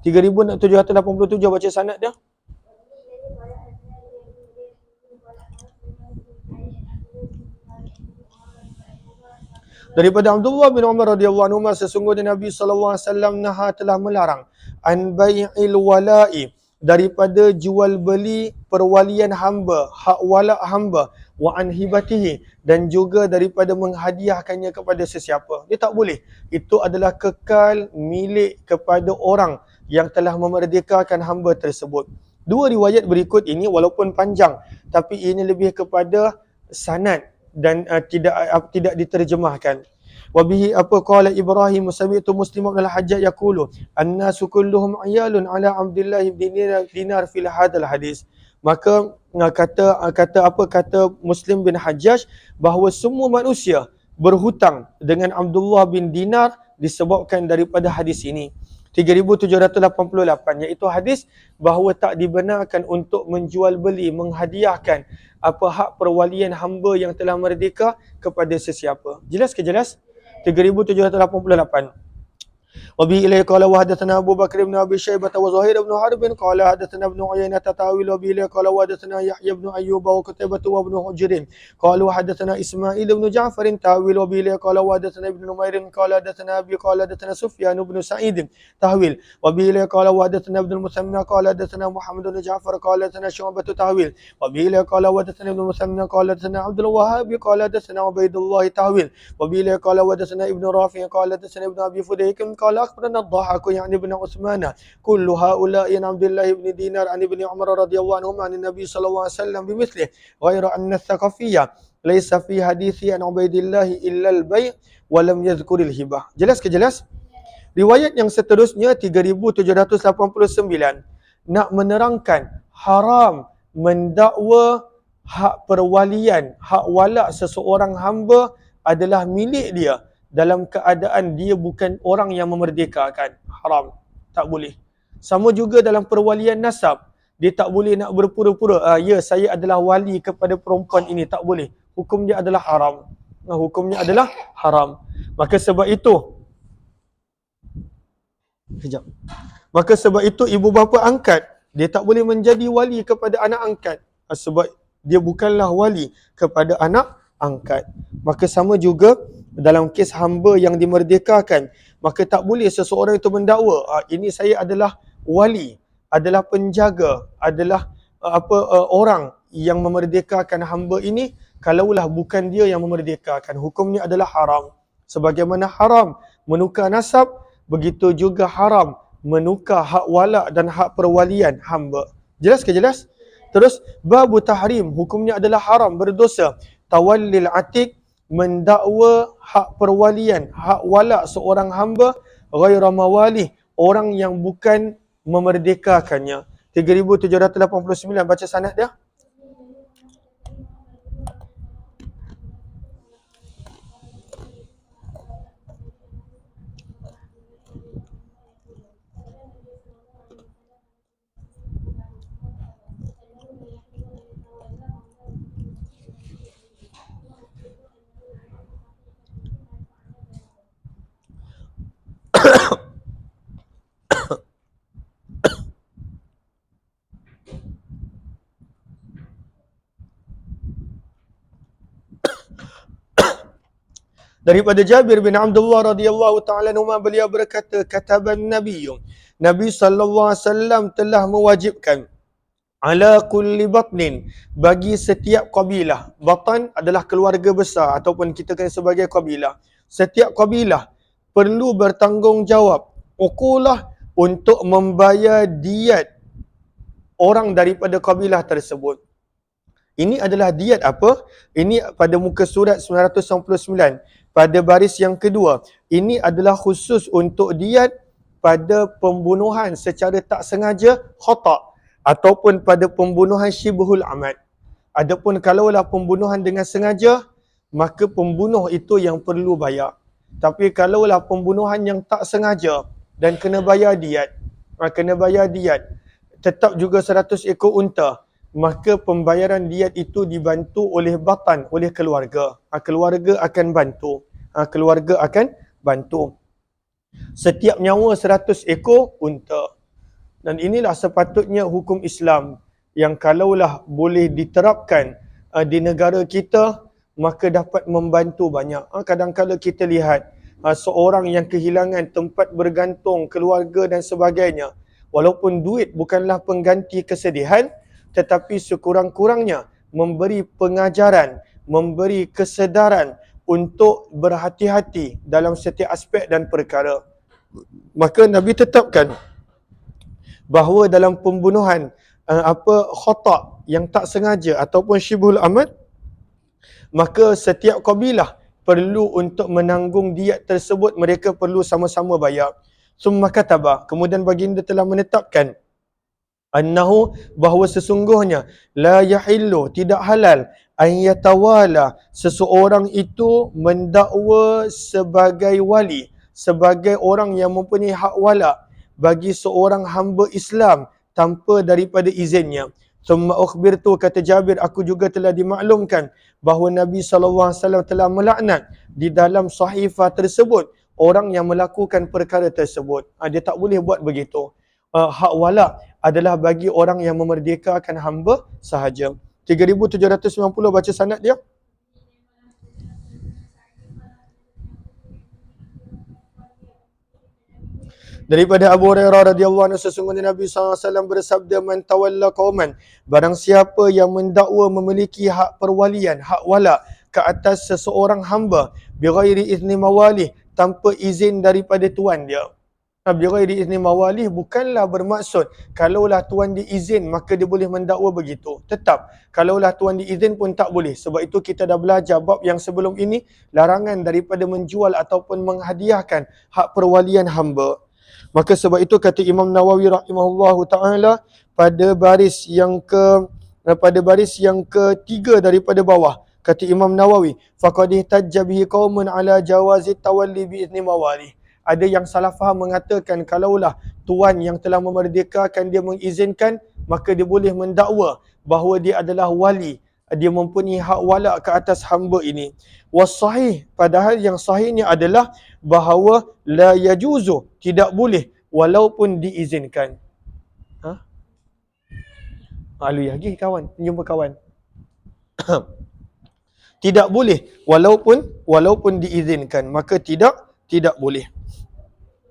3787 baca sanad dia. Daripada Abdullah bin Umar radhiyallahu anhu, sesungguhnya Nabi SAW telah melarang an bai'il wala'i, daripada jual beli perwalian hamba, hak wala hamba, wa an hibatihi, dan juga daripada menghadiahkannya kepada sesiapa. Dia tak boleh. Itu adalah kekal milik kepada orang yang telah memerdekakan hamba tersebut. Dua riwayat berikut ini walaupun panjang, tapi ini lebih kepada sanad dan tidak diterjemahkan. Wabihi qala Ibrahim sami'tu Muslim bin al-Hajjaj yaqulu annasu kulluhum ayalun ala Abdullah bin Dinar fil hadal hadis. Maka kata Muslim bin Hajjaj bahawa semua manusia berhutang dengan Abdullah bin Dinar disebabkan daripada hadis ini. 3788, iaitu hadis bahawa tak dibenarkan untuk menjual beli, menghadiahkan apa hak perwalian hamba yang telah merdeka kepada sesiapa. Jelas ke jelas? 3788. وبه إليه قال وحدثنا أبو بكر بن أبي شيبة وزهير بن حرب قال حدثنا ابن عيينة تاويل. وبه إليه قال وحدثنا يحيى بن أيوب وقتيبة وابن حجر قالوا حدثنا إسماعيل بن جعفر تاويل. وبه إليه قال وحدثنا ابن نمير قال حدثنا أبي قال حدثنا سفيان بن سعيد تاويل. وبه إليه قال وحدثنا ابن المثنى قال حدثنا محمد بن جعفر قال حدثنا شعبة تاويل. وبه إليه قال وحدثنا ابن المثنى قال حدثنا عبد الوهاب قال حدثنا عبيد الله تاويل. وبه إليه قال وحدثنا ابن رافع قال حدثنا ابن أبي فديك قال أخبرنا الضحاك يعني ابن عثمان كل هؤلاء عن عبد الله بن دينار عن ابن عمر رضي الله عنهما عن النبي صلى الله عليه وسلم بمثله غير أن الثقفية ليس في حديث عن عبيد الله إلا البيع ولم يذكر الهبة. Jelas ke jelas? Riwayat yang seterusnya 3789 nak menerangkan haram mendakwa hak perwalian, hak wala seseorang hamba adalah milik dia dalam keadaan dia bukan orang yang memerdekakan. Haram. Tak boleh. Sama juga dalam perwalian nasab. Dia tak boleh nak berpura-pura, ya saya adalah wali kepada perempuan ini. Tak boleh. Hukum dia adalah haram. Hukumnya adalah haram. Maka sebab itu Kejap. Maka sebab itu ibu bapa angkat, dia tak boleh menjadi wali kepada anak angkat. Sebab dia bukanlah wali kepada anak angkat. Maka sama juga dalam kes hamba yang dimerdekakan, maka tak boleh seseorang itu mendakwa, ini saya adalah wali, adalah penjaga, adalah orang yang memerdekakan hamba ini, kalaulah bukan dia yang memerdekakan. Hukumnya adalah haram. Sebagaimana haram menukar nasab, begitu juga haram menukar hak wala dan hak perwalian hamba. Jelas ke jelas? Terus babu tahrim, hukumnya adalah haram, berdosa. Tawallil atik, mendakwa hak perwalian, hak wala seorang hamba ghaira mawalih, orang yang bukan memerdekakannya. 3789 baca sanad dia. Daripada Jabir bin Abdullah radhiyallahu taala anhu, beliau berkata, kataban Nabi sallallahu alaihi wasallam telah mewajibkan ala kulli batnin, bagi setiap kabilah. Batan adalah keluarga besar ataupun kita kena sebagai kabilah. Setiap kabilah perlu bertanggungjawab uqulah untuk membayar diat orang daripada kabilah tersebut. Ini adalah diat apa? Ini pada muka surat 999. Pada baris yang kedua, ini adalah khusus untuk diat pada pembunuhan secara tak sengaja khata' ataupun pada pembunuhan syibhul amad. Adapun kalaulah pembunuhan dengan sengaja, maka pembunuh itu yang perlu bayar. Tapi kalaulah pembunuhan yang tak sengaja dan kena bayar diat, tetap juga 100 ekor unta, maka pembayaran diat itu dibantu oleh batan, oleh keluarga. Keluarga akan bantu. Setiap nyawa 100 ekor unta. Dan inilah sepatutnya hukum Islam yang kalaulah boleh diterapkan di negara kita, maka dapat membantu banyak. Kadang-kadang kita lihat seorang yang kehilangan tempat bergantung, keluarga dan sebagainya. Walaupun duit bukanlah pengganti kesedihan, tetapi sekurang-kurangnya memberi pengajaran, memberi kesedaran untuk berhati-hati dalam setiap aspek dan perkara. Maka Nabi tetapkan bahawa dalam pembunuhan khata' yang tak sengaja ataupun syibhul amad, maka setiap kabilah perlu untuk menanggung diat tersebut, mereka perlu sama-sama bayar. Summa kataba, kemudian baginda telah menetapkan annahu, bahawa sesungguhnya la yahillu, tidak halal, an yatawala, seseorang itu mendakwa sebagai wali, sebagai orang yang mempunyai hak wala bagi seorang hamba Islam tanpa daripada izinnya. Thumma ukhbirtu, kata Jabir, aku juga telah dimaklumkan bahawa Nabi SAW telah melaknat di dalam sahifah tersebut orang yang melakukan perkara tersebut. Dia tak boleh buat begitu. Hak wala adalah bagi orang yang memerdekakan hamba sahaja. 3790 baca sanad dia. Daripada Abu Hurairah radhiyallahu anhu, sesungguhnya Nabi SAW bersabda, man tawalla qauman, barang siapa yang mendakwa memiliki hak perwalian, hak wala ke atas seseorang hamba, bighairi izni mawalih, tanpa izin daripada tuan dia. Bighairi izni mawalih bukanlah bermaksud kalaulah tuan diizin maka dia boleh mendakwa begitu. Tetap kalaulah tuan diizin pun tak boleh. Sebab itu kita dah belajar bab yang sebelum ini, larangan daripada menjual ataupun menghadiahkan hak perwalian hamba. Maka sebab itu kata Imam Nawawi rahimahullahu taala pada baris yang ketiga daripada bawah, kata Imam Nawawi, faqad ihtajja bihi qaumun ala jawazi tawalli bi izni mawali. Ada yang salah faham mengatakan kalaulah tuan yang telah memerdekakan dia mengizinkan, maka dia boleh mendakwa bahawa dia adalah wali dia mempunyai hak wala ke atas hamba ini. Wasahih, padahal yang sahihnya adalah bahawa la yajuzu, tidak boleh walaupun diizinkan. Ha? Alu lagi kawan, jumpa kawan. Tidak boleh walaupun diizinkan, maka tidak boleh.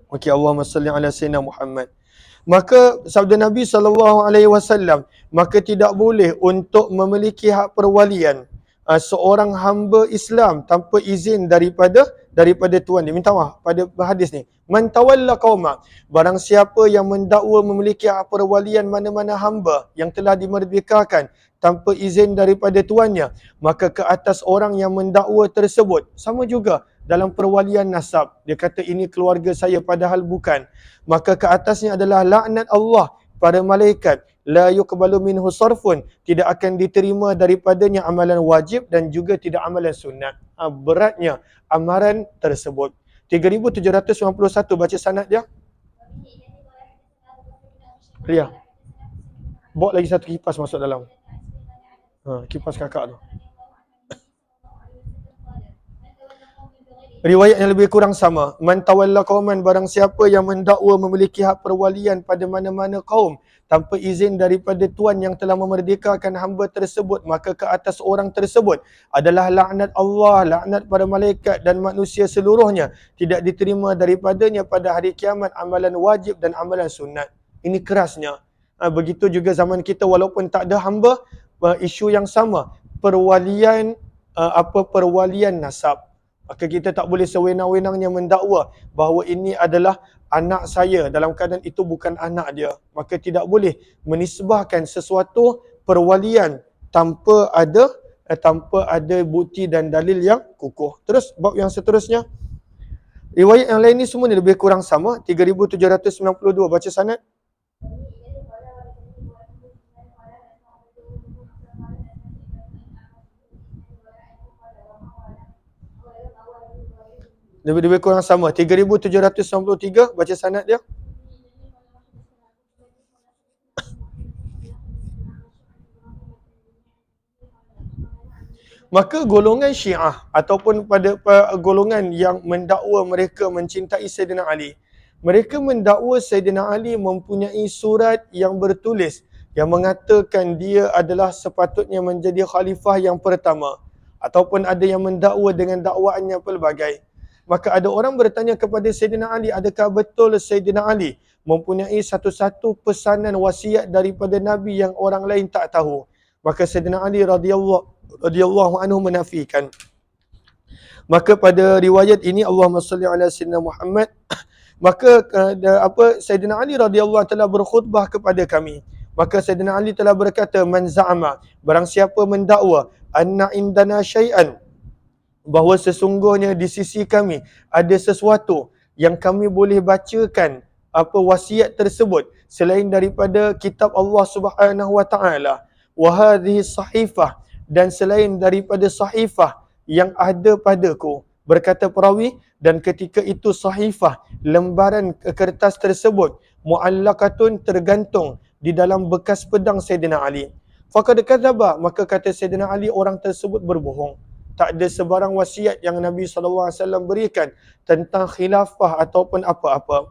Okey, Allahumma salli ala sayyidina Muhammad. Maka sabda Nabi SAW, maka tidak boleh untuk memiliki hak perwalian seorang hamba Islam tanpa izin daripada tuan dia. Minta maaf pada hadis ni. Man tawalla qauma, barang siapa yang mendakwa memiliki hak perwalian mana-mana hamba yang telah dimerdekakan tanpa izin daripada tuannya, maka ke atas orang yang mendakwa tersebut, sama juga dalam perwalian nasab, dia kata ini keluarga saya padahal bukan, maka ke atasnya adalah laknat Allah, para malaikat, la yuqbalu minhu sarfun, tidak akan diterima daripadanya amalan wajib dan juga tidak amalan sunat. Beratnya amaran tersebut. 3791 baca sanad dia. Ria, bawa lagi satu kipas masuk dalam. Kipas kakak tu. Riwayat yang lebih kurang sama. Man tawalla qauman, barang siapa yang mendakwa memiliki hak perwalian pada mana-mana kaum tanpa izin daripada tuan yang telah memerdekakan hamba tersebut, maka ke atas orang tersebut adalah laknat Allah, laknat para malaikat dan manusia seluruhnya. Tidak diterima daripadanya pada hari kiamat amalan wajib dan amalan sunat. Ini kerasnya. Begitu juga zaman kita, walaupun tak ada hamba, isu yang sama. Perwalian perwalian nasab. Maka kita tak boleh sewenang-wenangnya mendakwa bahawa ini adalah anak saya dalam keadaan itu bukan anak dia. Maka tidak boleh menisbahkan sesuatu perwalian tanpa ada bukti dan dalil yang kukuh. Terus bab yang seterusnya. Riwayat yang lain ni semua ni lebih kurang sama. 3792 baca sanad. Lebih kurang sama. 3793 baca sanad dia. Maka golongan Syiah ataupun pada golongan yang mendakwa mereka mencintai Sayyidina Ali, mereka mendakwa Sayyidina Ali mempunyai surat yang bertulis yang mengatakan dia adalah sepatutnya menjadi khalifah yang pertama, ataupun ada yang mendakwa dengan dakwaannya pelbagai. Maka ada orang bertanya kepada Sayyidina Ali, adakah betul Sayyidina Ali mempunyai satu-satu pesanan wasiat daripada Nabi yang orang lain tak tahu? Maka Sayyidina Ali radhiyallahu anhu menafikan. Maka pada riwayat ini, Allahumma salli ala sayyidina Muhammad, maka Sayyidina Ali radhiyallahu telah berkhutbah kepada kami. Maka Sayyidina Ali telah berkata, man za'ama, barang siapa mendakwa, anna indana syai'an, bahawa sesungguhnya di sisi kami ada sesuatu yang kami boleh bacakan wasiat tersebut selain daripada kitab Allah Subhanahu wa taala, wa hadhihi sahifah, dan selain daripada sahifah yang ada padaku, berkata perawi, dan ketika itu sahifah, lembaran kertas tersebut, muallaqatun, tergantung di dalam bekas pedang Sayyidina Ali. Faqad kadzaba, maka kata Sayyidina Ali, orang tersebut berbohong. Tak ada sebarang wasiat yang Nabi SAW berikan tentang khilafah ataupun apa-apa.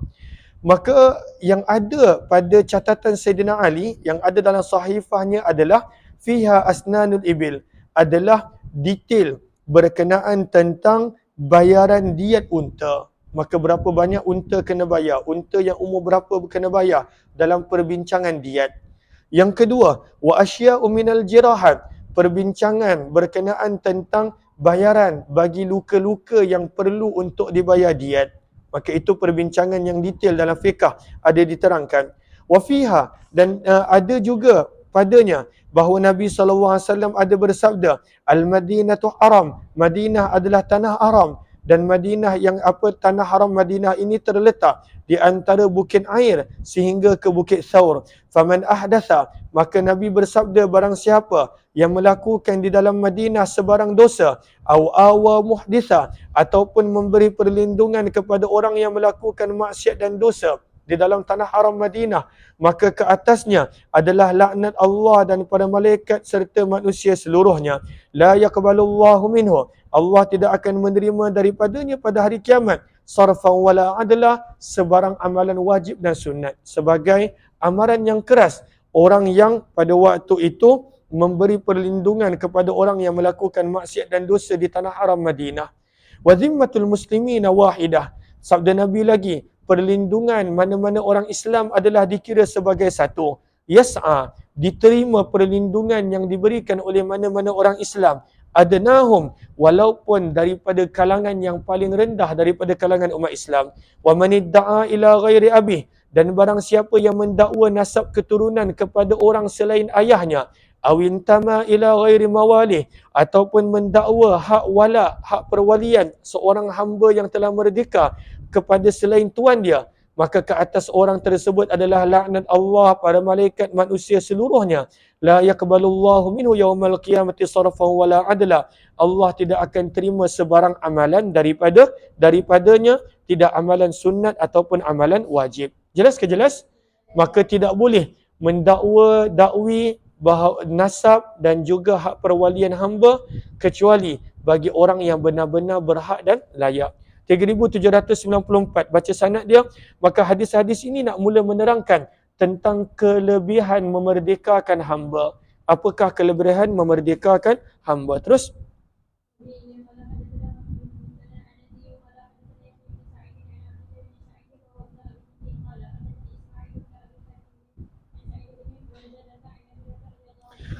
Maka yang ada pada catatan Sayyidina Ali, yang ada dalam sahifahnya adalah fiha asnanul ibil, adalah detail berkenaan tentang bayaran diat unta. Maka berapa banyak unta kena bayar, unta yang umur berapa kena bayar dalam perbincangan diat. Yang kedua, wa asya'u minal jirahat, perbincangan berkenaan tentang bayaran bagi luka-luka yang perlu untuk dibayar diat. Maka itu perbincangan yang detail dalam fiqh ada diterangkan. Wa fiha, dan ada juga padanya bahawa Nabi SAW ada bersabda, Al-Madinatu haram, Madinah adalah tanah haram, dan Madinah yang tanah haram Madinah ini terletak di antara bukit air sehingga ke bukit Thawr. Faman ahdatha, maka Nabi bersabda, barang siapa yang melakukan di dalam Madinah sebarang dosa, au awa muhditha, ataupun memberi perlindungan kepada orang yang melakukan maksiat dan dosa, di dalam tanah haram Madinah, maka ke atasnya adalah laknat Allah dan para malaikat serta manusia seluruhnya. La yaqbalullahu minhu. Allah tidak akan menerima daripadanya pada hari kiamat sarfan wala adla, sebarang amalan wajib dan sunat, sebagai amaran yang keras. Orang yang pada waktu itu memberi perlindungan kepada orang yang melakukan maksiat dan dosa di tanah haram Madinah. Wa zimmatul muslimina wahidah. Sabda Nabi lagi, perlindungan mana-mana orang Islam adalah dikira sebagai satu. Yas'a, diterima perlindungan yang diberikan oleh mana-mana orang Islam. Adnahum, walaupun daripada kalangan yang paling rendah daripada kalangan umat Islam. Wa manidda'a ila ghairi abih, dan barang siapa yang mendakwa nasab keturunan kepada orang selain ayahnya, awintama ila ghairi mawalih, ataupun mendakwa hak wala, hak perwalian seorang hamba yang telah merdeka kepada selain tuan dia, maka ke atas orang tersebut adalah laknat Allah, para malaikat, manusia seluruhnya. La yaqbalullahu minhu yaumal qiyamati sarfan wala adla. Allah tidak akan terima sebarang amalan daripadanya, tidak amalan sunat ataupun amalan wajib. Jelas ke jelas? Maka tidak boleh dakwi bahawa nasab dan juga hak perwalian hamba kecuali bagi orang yang benar-benar berhak dan layak. 3794 baca sanad dia. Maka hadis-hadis ini nak mula menerangkan tentang kelebihan memerdekakan hamba. Apakah kelebihan memerdekakan hamba? Terus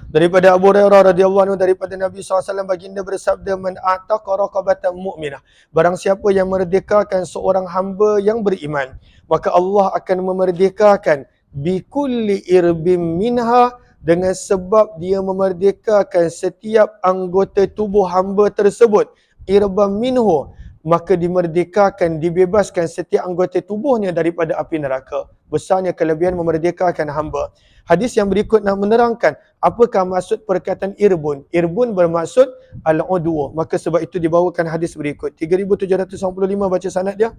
daripada Abu Hurairah radhiyallahu anhu, daripada Nabi SAW baginda bersabda, man ataqa raqabatan mu'minah, barang siapa yang merdekakan seorang hamba yang beriman, maka Allah akan memerdekakan bikulli irbim minha, dengan sebab dia memerdekakan setiap anggota tubuh hamba tersebut. Irbam minhu, maka dimerdekakan, dibebaskan setiap anggota tubuhnya daripada api neraka. Besarnya kelebihan memerdekakan hamba. Hadis yang berikut nak menerangkan apakah maksud perkataan irbun. Irbun bermaksud al-udwu. Maka sebab itu dibawakan hadis berikut. 3795 baca sanad dia.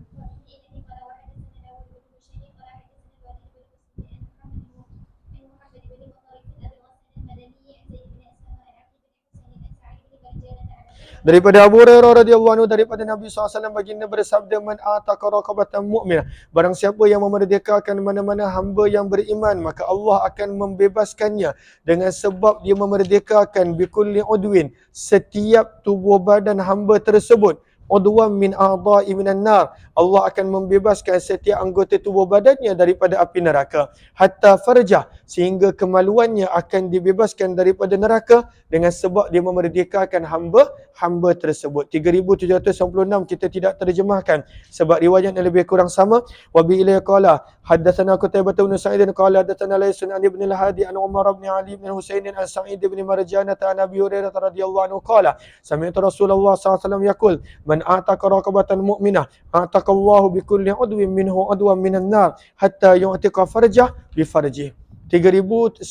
Daripada Abu Hurairah radhiyallahu anhu, daripada Nabi SAW baginda bersabda, man ataqa raqabatan mu'minah, barang siapa yang memerdekakan mana-mana hamba yang beriman, maka Allah akan membebaskannya dengan sebab dia memerdekakan bikulli udwin, setiap tubuh badan hamba tersebut. Udwan min a'dha'i minan nar, Allah akan membebaskan setiap anggota tubuh badannya daripada api neraka. Hatta farjah, sehingga kemaluannya akan dibebaskan daripada neraka dengan sebab dia memerdekakan hamba tersebut. 3796 kita tidak terjemahkan sebab riwayatnya lebih kurang sama. Wa bi ilaihi qala haddatsana Qutaibah bin Sa'id qala haddatsana Laysun an ibn al-Hadi an Umar bin Ali bin Husain an Sa'id bin Marjanah an Abi Hurairah radhiyallahu anhu qala sami'tu Rasulullah sallallahu alaihi wasallam yaqul man a'taqa raqabatan mu'minah a'taqallahu bikulli udwin minhu udwan minan nar hatta yu'tiqa farjah bi farjih. 3797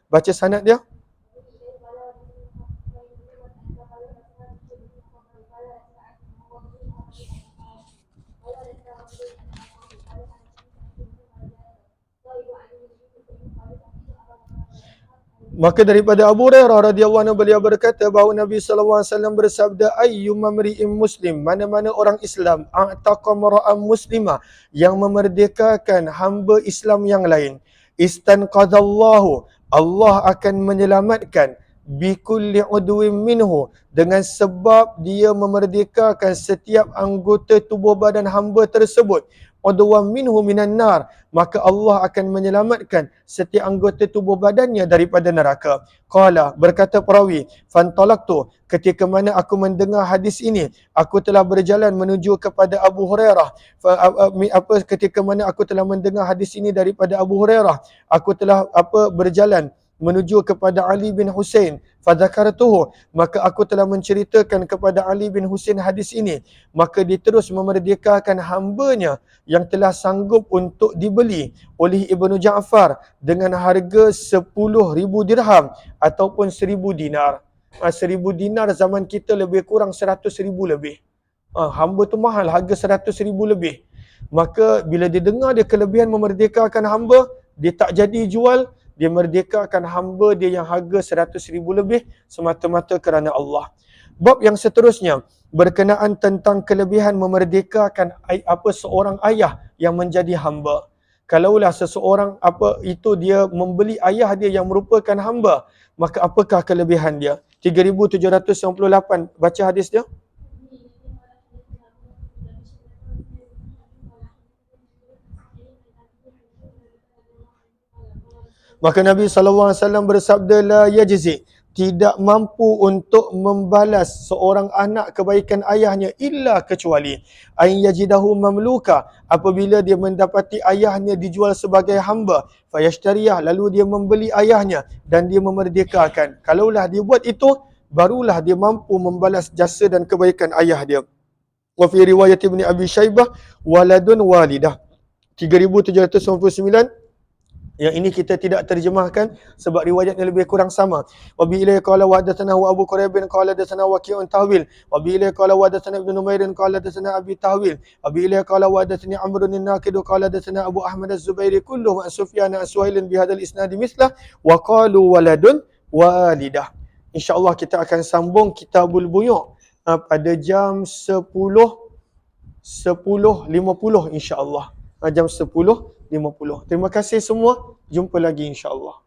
baca sanad dia. Maka daripada Abu Hurairah radhiyallahu anhu, beliau berkata bahawa Nabi sallallahu alaihi wasallam bersabda, ayyuma mri'in muslim, mana-mana orang Islam, a'taqa mar'an muslimah, yang memerdekakan hamba Islam yang lain, istanqadallahu, Allah akan menyelamatkan bikulli udwin minhu, dengan sebab dia memerdekakan setiap anggota tubuh badan hamba tersebut. Udwan minhu minan nar, maka Allah akan menyelamatkan setiap anggota tubuh badannya daripada neraka. Qala, berkata perawi, fantalaqtu, ketika mana aku mendengar hadis ini, aku telah berjalan menuju kepada Abu Hurairah. Ketika mana aku telah mendengar hadis ini daripada Abu Hurairah, aku telah berjalan menuju kepada Ali bin Husain. Fadzakartuhu, maka aku telah menceritakan kepada Ali bin Husain hadis ini. Maka dia terus memerdekakan hambanya yang telah sanggup untuk dibeli oleh Ibnu Ja'far dengan harga 10,000 dirham ataupun 1,000 dinar. 1,000 dinar zaman kita lebih kurang 100,000 lebih. Hamba tu mahal, harga 100,000 lebih. Maka bila dia dengar dia kelebihan memerdekakan hamba, dia tak jadi jual, dia merdekakan hamba dia yang harga 100,000 lebih semata-mata kerana Allah. Bab yang seterusnya berkenaan tentang kelebihan memerdekakan seorang ayah yang menjadi hamba. Kalaulah seseorang itu dia membeli ayah dia yang merupakan hamba, maka apakah kelebihan dia? 3798 baca hadis dia. Maka Nabi SAW bersabda, la yajzi, tidak mampu untuk membalas seorang anak kebaikan ayahnya illa kecuali an yajidahu mamluka, apabila dia mendapati ayahnya dijual sebagai hamba, fayashtariyah, lalu dia membeli ayahnya dan dia memerdekakan. Kalaulah dia buat itu, barulah dia mampu membalas jasa dan kebaikan ayah dia. Wa fi riwayat Ibni Abi Syaibah waladun walidah 3799. Yang ini kita tidak terjemahkan sebab riwayatnya lebih kurang sama. Wa bi ilaihi qala wa hadatsana Abu Quraib bin qala hadatsana Waqi'un tahwil. Wa bi ilaihi qala wa hadatsana Ibnu Numairin qala hadatsana Abi tahwil. Wa bi ilaihi qala wa hadatsani Amr bin Naqid qala hadatsana Abu Ahmad Az-Zubairi kulluhum an Sufyan as-Suhailin bi hadzal isnad mislah wa qalu waladun walidah. InsyaAllah kita akan sambung Kitabul Buyu' pada jam 10.50 insyaAllah. Jam 10.50. Terima kasih semua. Jumpa lagi insyaAllah.